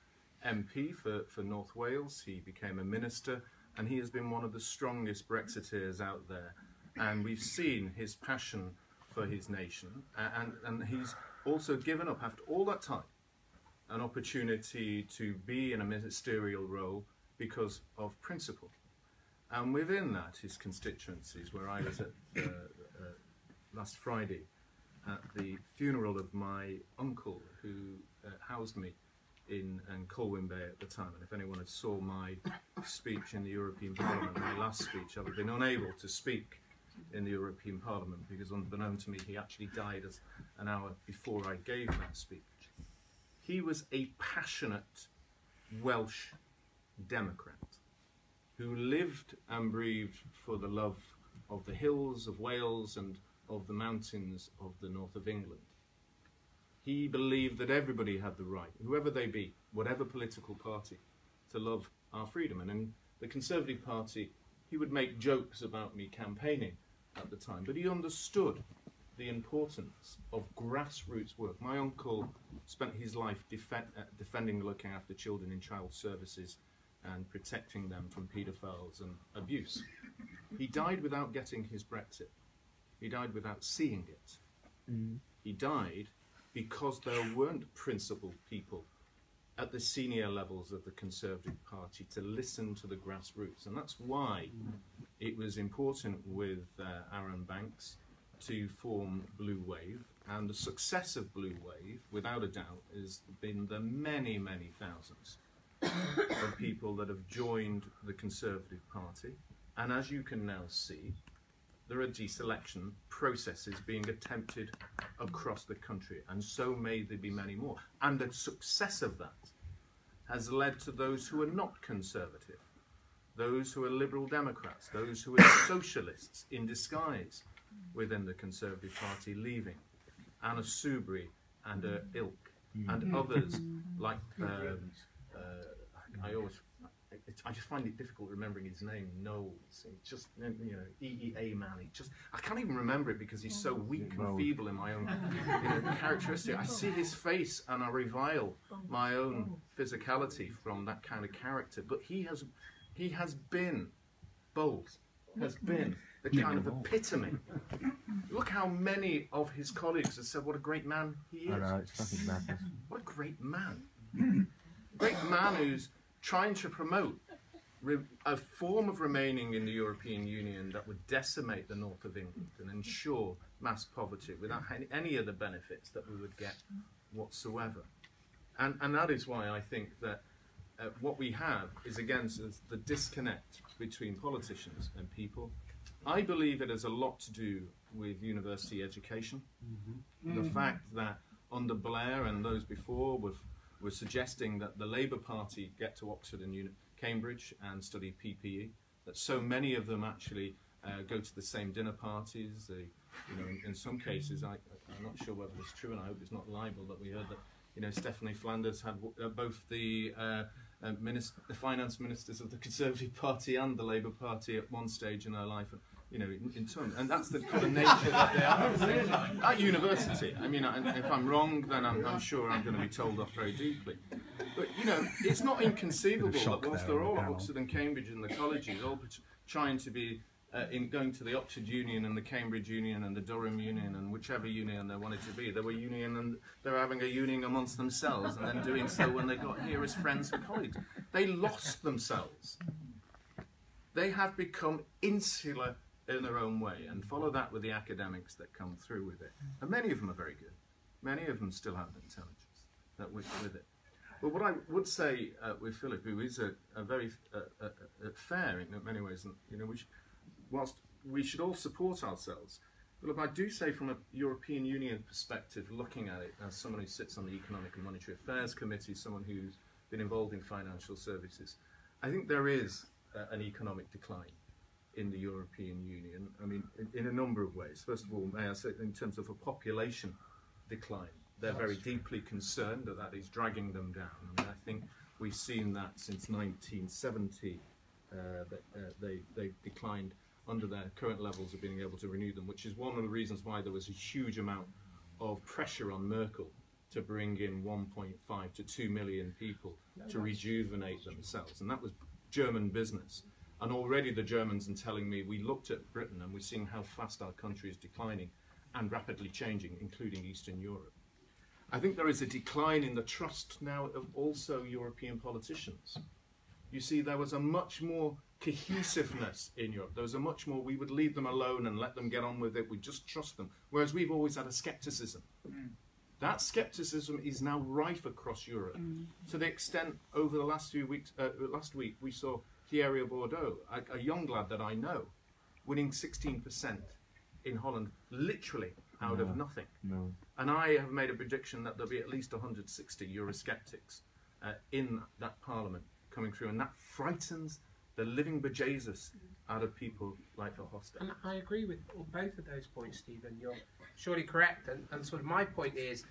MP for North Wales. He became a minister, and he has been one of the strongest Brexiteers out there. And we've seen his passion for his nation, and he's also given up, after all that time, an opportunity to be in a ministerial role because of principle. And within that, his constituencies, where I was at last Friday at the funeral of my uncle who housed me in Colwyn Bay at the time. And if anyone had saw my speech in the European Parliament, my last speech, I've been unable to speak in the European Parliament because unbeknown to me, he actually died an hour before I gave that speech. He was a passionate Welsh Democrat who lived and breathed for the love of the hills of Wales and of the mountains of the north of England. He believed that everybody had the right, whoever they be, whatever political party, to love our freedom. And in the Conservative Party, he would make jokes about me campaigning at the time, but he understood the importance of grassroots work. My uncle spent his life defending, looking after children in child services and protecting them from paedophiles and abuse. He died without getting his Brexit. He died without seeing it. He died because there weren't principled people at the senior levels of the Conservative Party to listen to the grassroots. And that's why it was important with Aaron Banks to form Blue Wave, and the success of Blue Wave, without a doubt, has been the many, many thousands of people that have joined the Conservative Party. And as you can now see, there are deselection processes being attempted across the country, and so may there be many more. And the success of that has led to those who are not Conservative, those who are Liberal Democrats, those who are socialists in disguise within the Conservative Party leaving. Anna Soubry and her ilk, and others like I just find it difficult remembering his name. Knowles, it's just, you know, EEA man. I can't even remember it because he's so weak and feeble in my own characteristic. I see his face and I revile my own physicality from that kind of character. But he has been bold, has been the kind of epitome. Look how many of his colleagues have said what a great man he is. I know, it's fucking madness. What a great man. Great man who's trying to promote a form of remaining in the European Union that would decimate the north of England and ensure mass poverty without any of the benefits that we would get whatsoever. And that is why I think that what we have is, again, the disconnect between politicians and people. I believe it has a lot to do with university education. The fact that under Blair and those before were suggesting that the Labour Party get to Oxford and Cambridge and study PPE, that so many of them actually go to the same dinner parties. They, in some cases, I'm not sure whether it's true, and I hope it's not libel, but we heard that Stephanie Flanders had both the finance ministers of the Conservative Party and the Labour Party at one stage in her life. In turn, and that's the kind of nature that they are at university. I mean, if I'm wrong, then I'm sure I'm going to be told off very deeply. But it's not inconceivable that whilst they're all at Oxford and Cambridge and the colleges, all trying to be going to the Oxford Union and the Cambridge Union and the Durham Union and whichever union they wanted to be, they were having a union amongst themselves, and then doing so when they got here as friends and colleagues. They lost themselves. They have become insular in their own way, and follow that with the academics that come through with it. And many of them are very good. Many of them still have intelligence that with it. But what I would say with Philip, who is a very fair in many ways, and whilst we should all support ourselves, Philip, I do say from a European Union perspective, looking at it as someone who sits on the Economic and Monetary Affairs Committee, someone who's been involved in financial services, I think there is an economic decline in the European Union. I mean, in a number of ways. First of all, may I say, in terms of a population decline, they're very deeply concerned that is dragging them down. I mean, I think we've seen that since 1970, that they declined under their current levels of being able to renew them, which is one of the reasons why there was a huge amount of pressure on Merkel to bring in 1.5 to 2 million people to rejuvenate themselves. And that was German business. And already the Germans are telling me, we looked at Britain and we're seeing how fast our country is declining and rapidly changing, including Eastern Europe. I think there is a decline in the trust now of also European politicians. You see, there was a much more cohesiveness in Europe. There was a much more, we would leave them alone and let them get on with it, we just trust them. Whereas we've always had a scepticism. That scepticism is now rife across Europe, to the extent over the last few weeks, last week we saw Thierry Bordeaux, a young lad that I know, winning 16% in Holland, literally out of nothing. And I have made a prediction that there'll be at least 160 Eurosceptics in that parliament coming through, and that frightens the living bejesus out of people like Verhofstadt. And I agree with both of those points, Stephen. You're surely correct. And sort of my point is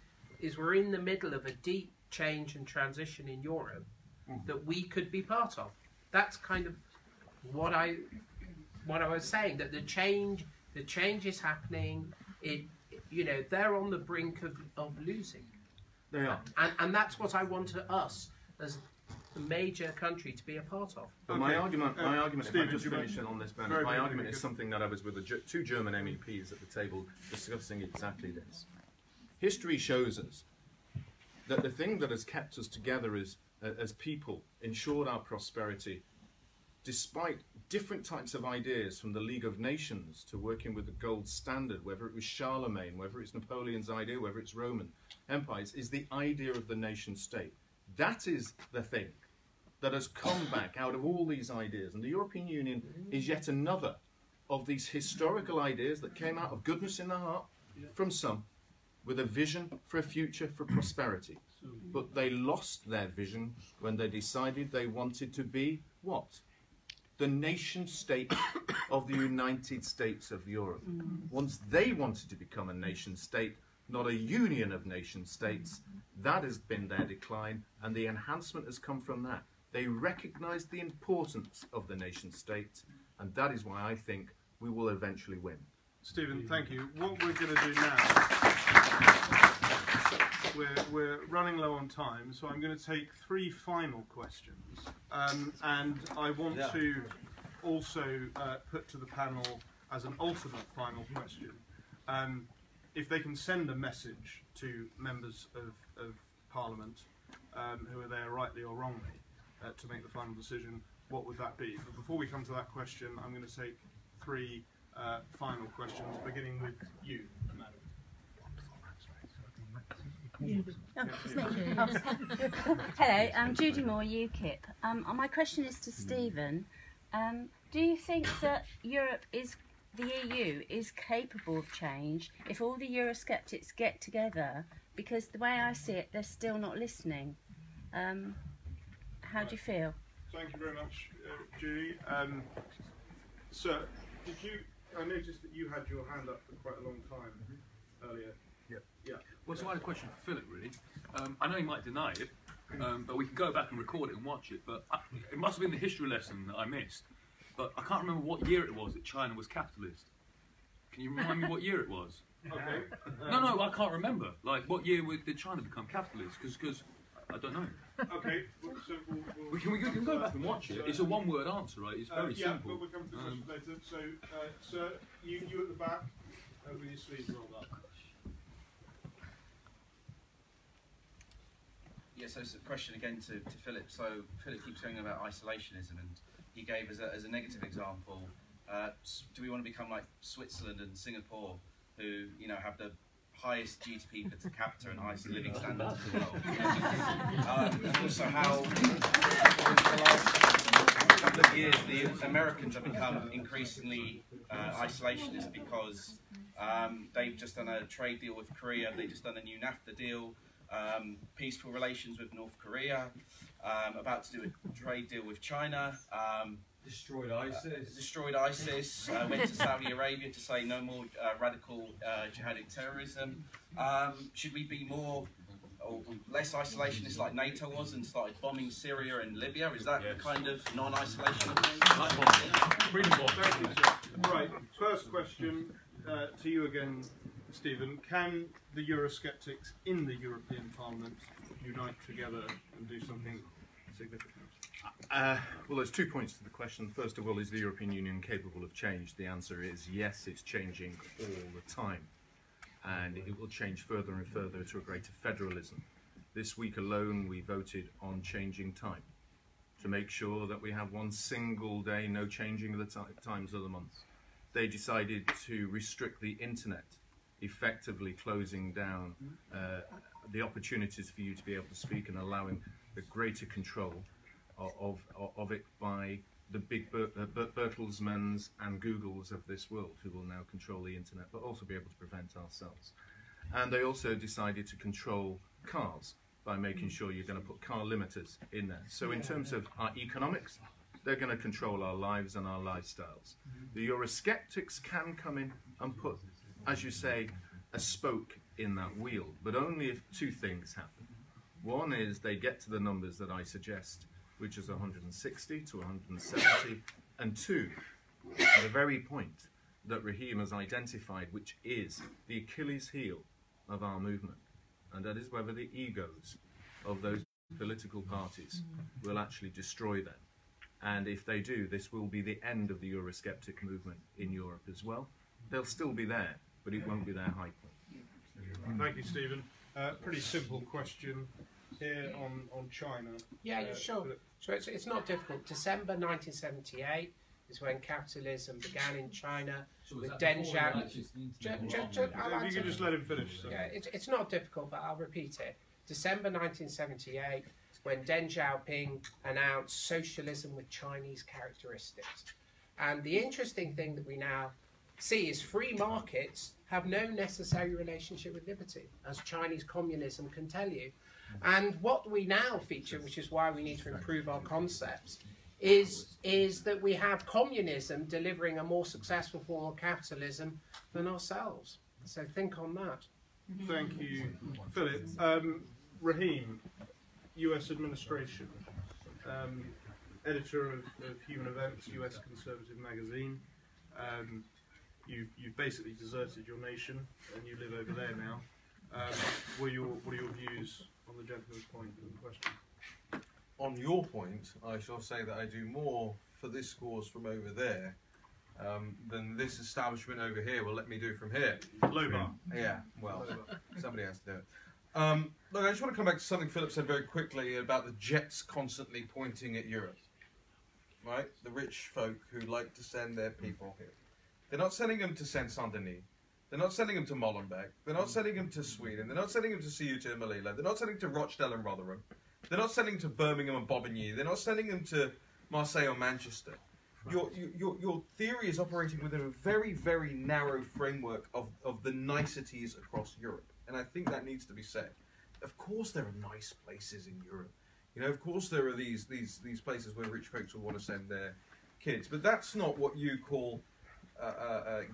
we're in the middle of a deep change and transition in Europe that we could be part of. That's kind of what I was saying, that the change is happening. They're on the brink of losing. They are. And that's what I want us as a major country to be a part of. But my argument, Stephen, if I just finish on this, Ben, my argument is something that I was with two German MEPs at the table discussing exactly this. History shows us that the thing that has kept us together as people, ensured our prosperity, despite different types of ideas, from the League of Nations to working with the gold standard, whether it was Charlemagne, whether it's Napoleon's idea, whether it's Roman empires, is the idea of the nation state. That is the thing that has come back out of all these ideas. And the European Union is yet another of these historical ideas that came out of goodness in the heart from some, with a vision for a future for prosperity. But they lost their vision when they decided they wanted to be what? The nation state of the United States of Europe. Once they wanted to become a nation state, not a union of nation states, that has been their decline, and the enhancement has come from that. They recognized the importance of the nation state, and that is why I think we will eventually win. Stephen, thank you. What we're going to do now, we're running low on time, so I'm going to take 3 final questions. And I want to also put to the panel as an ultimate final question, if they can send a message to members of Parliament who are there rightly or wrongly to make the final decision, what would that be? But before we come to that question, I'm going to take 3 final questions, beginning with you, madam. Hello, I'm Judy Moore, UKIP. My question is to Stephen. Do you think that the EU is capable of change if all the Eurosceptics get together? Because the way I see it, they're still not listening. How do you feel? Thank you very much, Judy. Sir, did you? I noticed that you had your hand up for quite a long time earlier. Yeah. Well, so I had a question for Philip, really. I know he might deny it, but we can go back and record it and watch it. But it must have been the history lesson that I missed. But I can't remember what year it was that China was capitalist. Can you remind me what year it was? Okay. No, I can't remember. Like, what year did China become capitalist? Because I don't know. Okay. So we can go back and watch it. It's a one-word answer, right? It's very simple. Yeah, but we'll come to this later. So, sir, you at the back with your sleeves rolled up. Yeah, so it's a question again to Philip. So Philip keeps talking about isolationism, and he gave as a negative example, do we want to become like Switzerland and Singapore, who, you know, have the highest GDP per capita and highest living standards in the world? And also how in the last couple of years the Americans have become increasingly isolationist because they've just done a trade deal with Korea, they've just done a new NAFTA deal, peaceful relations with North Korea, about to do a trade deal with China. Destroyed ISIS. Destroyed ISIS. Went to Saudi Arabia to say no more radical jihadic terrorism. Should we be more or less isolationist like NATO was and started bombing Syria and Libya? Is that kind of non-isolation thing? Freedom bomb. Thank you, sir. Right. First question to you again, Stephen. Can the Eurosceptics in the European Parliament unite together and do something significant? Well, there's 2 points to the question. First of all, is the European Union capable of change? The answer is yes, it's changing all the time. And it will change further and further to a greater federalism. This week alone, we voted on changing time to make sure that we have one single day, no changing of the times of the month. They decided to restrict the internet, effectively closing down the opportunities for you to be able to speak and allowing the greater control of it by the big Bertelsmanns and Googles of this world, who will now control the internet, but also be able to prevent ourselves. And they also decided to control cars by making sure you're going to put car limiters in there. So in terms of our economics, they're going to control our lives and our lifestyles. The Eurosceptics can come in and put, as you say, a spoke in that wheel, but only if 2 things happen. One is they get to the numbers that I suggest, which is 160 to 170, and 2, the very point that Raheem has identified, which is the Achilles heel of our movement, and that is whether the egos of those political parties will actually destroy them. And if they do, this will be the end of the Eurosceptic movement in Europe as well. They'll still be there, but it won't be their high point. Thank you, Stephen. Pretty simple question here on China. Yeah, sure. So it's not difficult. December 1978 is when capitalism began in China with Deng Xiaoping. If you could just let him finish. So. Yeah, it's not difficult, but I'll repeat it. December 1978, when Deng Xiaoping announced socialism with Chinese characteristics. And the interesting thing that we now see is free markets have no necessary relationship with liberty, as Chinese communism can tell you. And what we now feature, which is why we need to improve our concepts, is that we have communism delivering a more successful form of capitalism than ourselves. So think on that. Thank you, Philip. Raheem, US administration, editor of Human Events, US Conservative magazine. You've basically deserted your nation and you live over there now. What are your views on the gentleman's point of the question? On your point, I shall say that I do more for this cause from over there than this establishment over here will let me do from here. Low bar. Yeah, well, somebody has to do it. Look, I just want to come back to something Philip said very quickly about the jets constantly pointing at Europe. Right? The rich folk who like to send their people here. They're not sending them to Saint-Saint-Denis. They're not sending them to Molenbeek. They're not sending them to Sweden. They're not sending them to Ceuta and Melilla. They're not sending them to Rochdale and Rotherham. They're not sending them to Birmingham and Bobigny. They're not sending them to Marseille or Manchester. Your theory is operating within a very, very narrow framework of the niceties across Europe. And I think that needs to be said. Of course there are nice places in Europe. You know, of course there are these places where rich folks will want to send their kids. But that's not what you call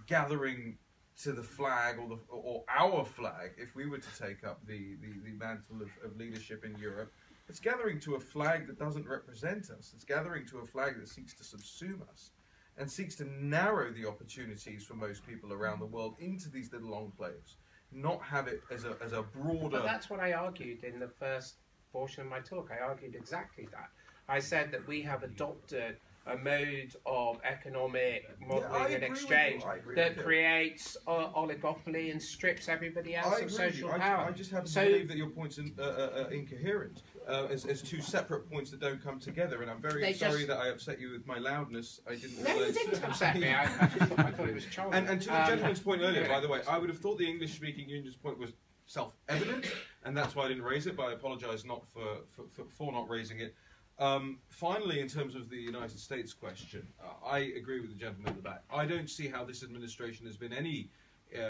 gathering to the flag or our flag, if we were to take up the mantle of leadership in Europe, it's gathering to a flag that doesn't represent us. It's gathering to a flag that seeks to subsume us and seeks to narrow the opportunities for most people around the world into these little enclaves, not have it as a broader... But that's what I argued in the first portion of my talk. I argued exactly that. I said that we have adopted a mode of economic modelling and exchange that creates oligopoly and strips everybody else of social power. I just happen to believe that your points are incoherent as two separate points that don't come together, and I'm very sorry that I upset you with my loudness. I didn't realise... No, you didn't upset me. I thought it was charming. And to the gentleman's point earlier, by the way, I would have thought the English-speaking union's point was self-evident, and that's why I didn't raise it, but I apologise not for not raising it. Finally, in terms of the United States question, I agree with the gentleman at the back. I don't see how this administration has been any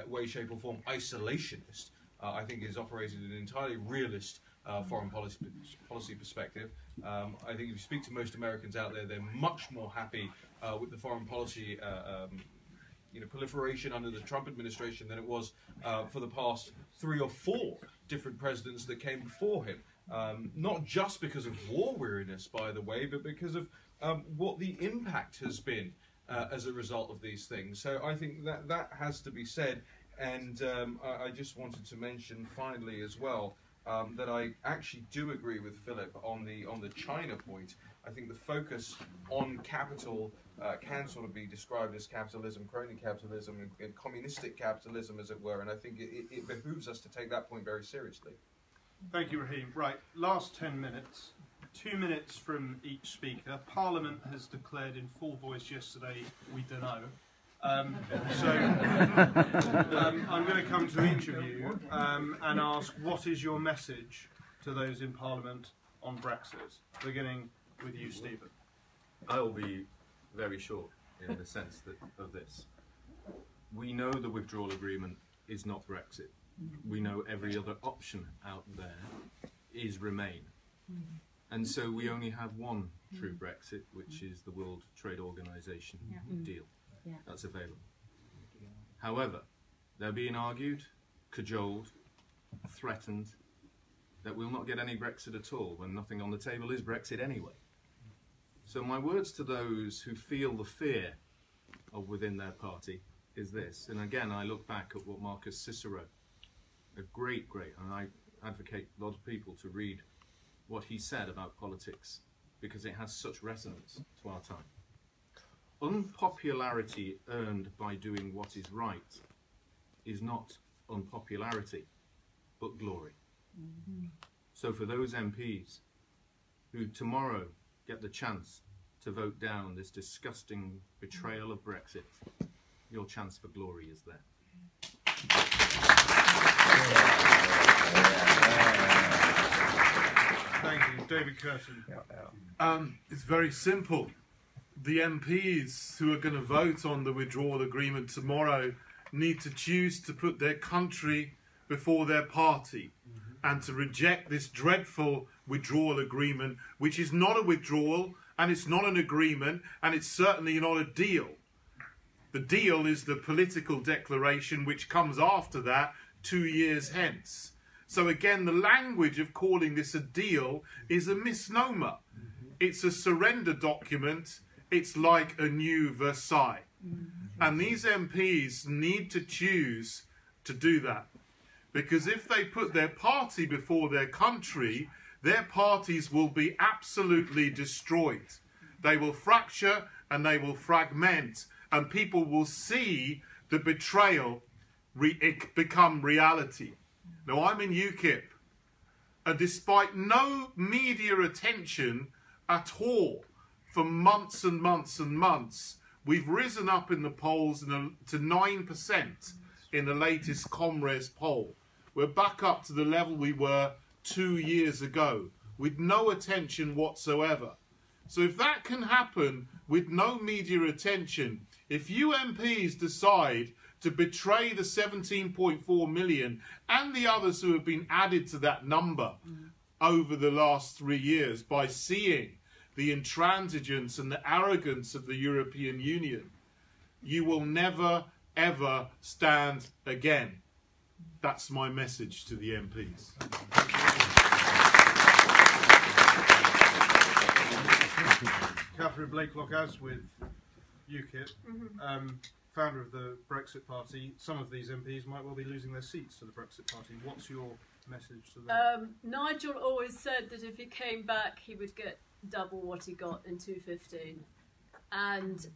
way, shape or form isolationist. I think it has operated in an entirely realist foreign policy perspective. I think if you speak to most Americans out there, they're much more happy with the foreign policy proliferation under the Trump administration than it was for the past 3 or 4 different presidents that came before him. Not just because of war weariness, by the way, but because of what the impact has been as a result of these things. So I think that has to be said. And I just wanted to mention finally as well that I actually do agree with Philip on the China point. I think the focus on capital can sort of be described as capitalism, crony capitalism, and communistic capitalism, as it were. And I think it behooves us to take that point very seriously. Thank you, Raheem. Right, last 10 minutes. 2 minutes from each speaker. Parliament has declared in full voice yesterday, we don't know. I'm going to come to each of you and ask, what is your message to those in Parliament on Brexit? Beginning with you, Stephen. I will be very short in the sense of this. We know the withdrawal agreement is not Brexit. We know every other option out there is Remain. And so we only have one true Brexit, which is the World Trade Organization deal. That's available. However, they're being argued, cajoled, threatened that we'll not get any Brexit at all when nothing on the table is Brexit anyway. So my words to those who feel the fear of within their party is this. And again, I look back at what Marcus Cicero, a great, and I advocate a lot of people to read what he said about politics because it has such resonance to our time. Unpopularity earned by doing what is right is not unpopularity, but glory. So for those MPs who tomorrow get the chance to vote down this disgusting betrayal of Brexit, your chance for glory is there. Thank you. David Curtin. It's very simple. The MPs who are going to vote on the withdrawal agreement tomorrow need to choose to put their country before their party and to reject this dreadful withdrawal agreement, which is not a withdrawal and it's not an agreement and it's certainly not a deal. The deal is the political declaration which comes after that 2 years hence. So again, the language of calling this a deal is a misnomer. It's a surrender document. It's like a new Versailles. And these MPs need to choose to do that. Because if they put their party before their country, their parties will be absolutely destroyed. They will fracture and they will fragment. And people will see the betrayal become reality. Now, I'm in UKIP. And despite no media attention at all, for months and months and months, we've risen up in the polls to 9% in the latest Comres poll. We're back up to the level we were 2 years ago, with no attention whatsoever. So if that can happen with no media attention, if you MPs decide to betray the 17.4 million and the others who have been added to that number over the last 3 years by seeing the intransigence and the arrogance of the European Union, you will never, ever stand again. That's my message to the MPs. Catherine Blakelock-As with UKIP, founder of the Brexit Party. Some of these MPs might well be losing their seats to the Brexit Party. What's your message to them? Nigel always said that if he came back, he would get double what he got in 2015. And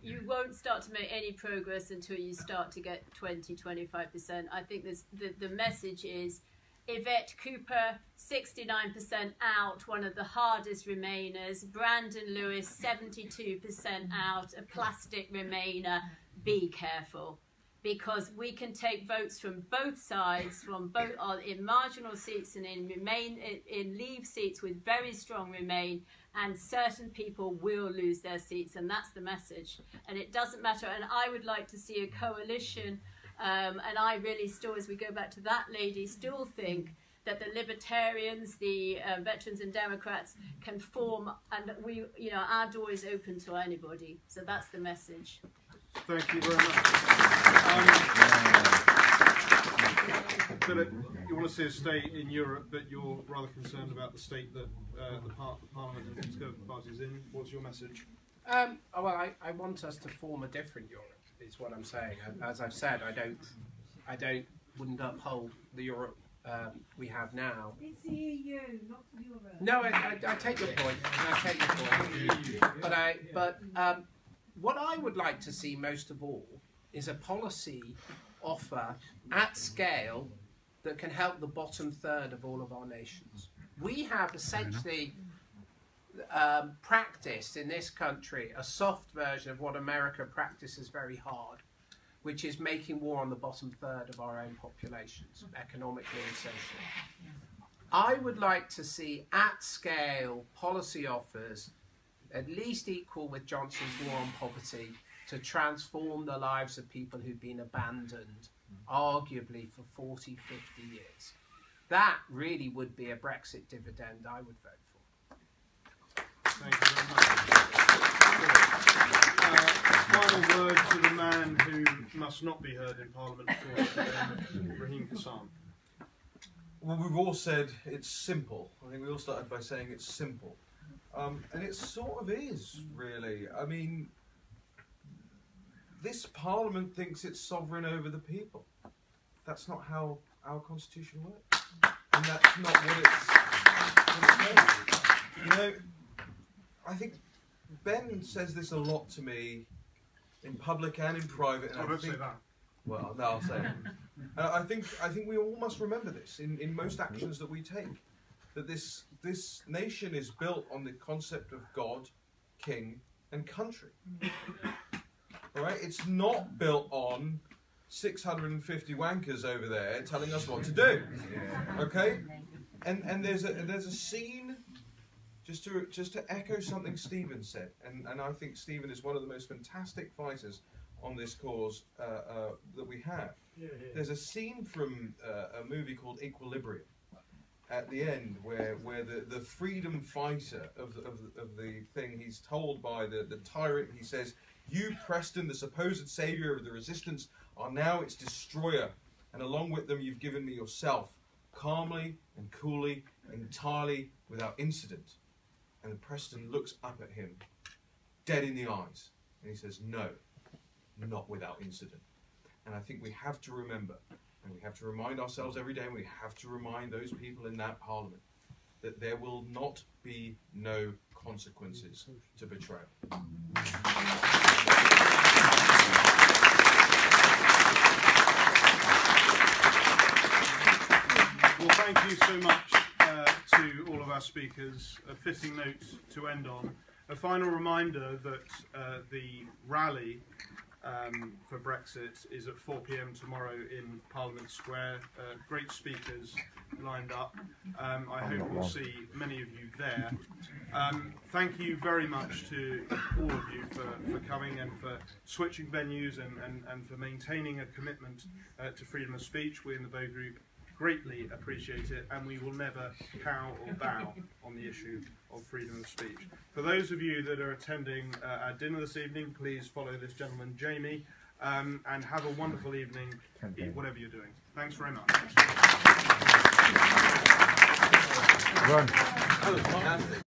you won't start to make any progress until you start to get 20-25%. I think the message is Yvette Cooper, 69% out, one of the hardest remainers. Brandon Lewis, 72% out, a plastic remainer. Be careful, because we can take votes from both sides, from both in marginal seats and in Leave seats with very strong Remain, and certain people will lose their seats, and that's the message. And it doesn't matter. And I would like to see a coalition. And I really still, as we go back to that lady, still think that the Libertarians, the Veterans and Democrats can form, and our door is open to anybody. So that's the message. Thank you very much. Philip, you want to see a state in Europe, but you're rather concerned about the state that the Parliament and the Conservative Party is in. What's your message? Well, I want us to form a different Europe, is what I'm saying. As I've said, wouldn't uphold the Europe we have now. It's the EU, not Europe. No, I take your point. But what I would like to see most of all is a policy offer at scale that can help the bottom third of all of our nations. We have essentially practiced in this country a soft version of what America practices very hard, which is making war on the bottom third of our own populations, economically and socially. I would like to see at scale policy offers at least equal with Johnson's war on poverty to transform the lives of people who've been abandoned, arguably for 40, 50 years. That really would be a Brexit dividend I would vote for. Thank you very much. Final word to the man who must not be heard in Parliament for Raheem Kassam. Well, we've all said it's simple. I think we all started by saying it's simple. And it sort of is, really. I mean, this Parliament thinks it's sovereign over the people. That's not how our Constitution works. And that's not what it's you know, I think Ben says this a lot to me in public and in private. And I won't say that. Well, no, I'll say it. I think we all must remember this in most actions that we take. That this nation is built on the concept of God, King, and country. All right, it's not built on 650 wankers over there telling us what to do. Okay, and there's a scene. Just to echo something Stephen said, and I think Stephen is one of the most fantastic fighters on this cause that we have. There's a scene from a movie called Equilibrium at the end where the freedom fighter of the thing, he's told by the tyrant, he says, "You, Preston, the supposed saviour of the resistance, are now its destroyer, and along with them you've given me yourself, calmly and coolly, entirely without incident." And Preston looks up at him, dead in the eyes, and he says, "No, not without incident." And I think we have to remember, and we have to remind ourselves every day, and we have to remind those people in that Parliament, that there will not be no consequences to betrayal. Well, thank you so much to all of our speakers. A fitting note to end on. A final reminder that the rally for Brexit is at 4 p.m. tomorrow in Parliament Square. Great speakers lined up. I hope we'll see many of you there. Thank you very much to all of you for coming and for switching venues and for maintaining a commitment to freedom of speech. We in the Bow Group greatly appreciate it, and we will never cow or bow on the issue of freedom of speech. For those of you that are attending our dinner this evening, please follow this gentleman, Jamie, and have a wonderful evening, whatever you're doing. Thanks very much.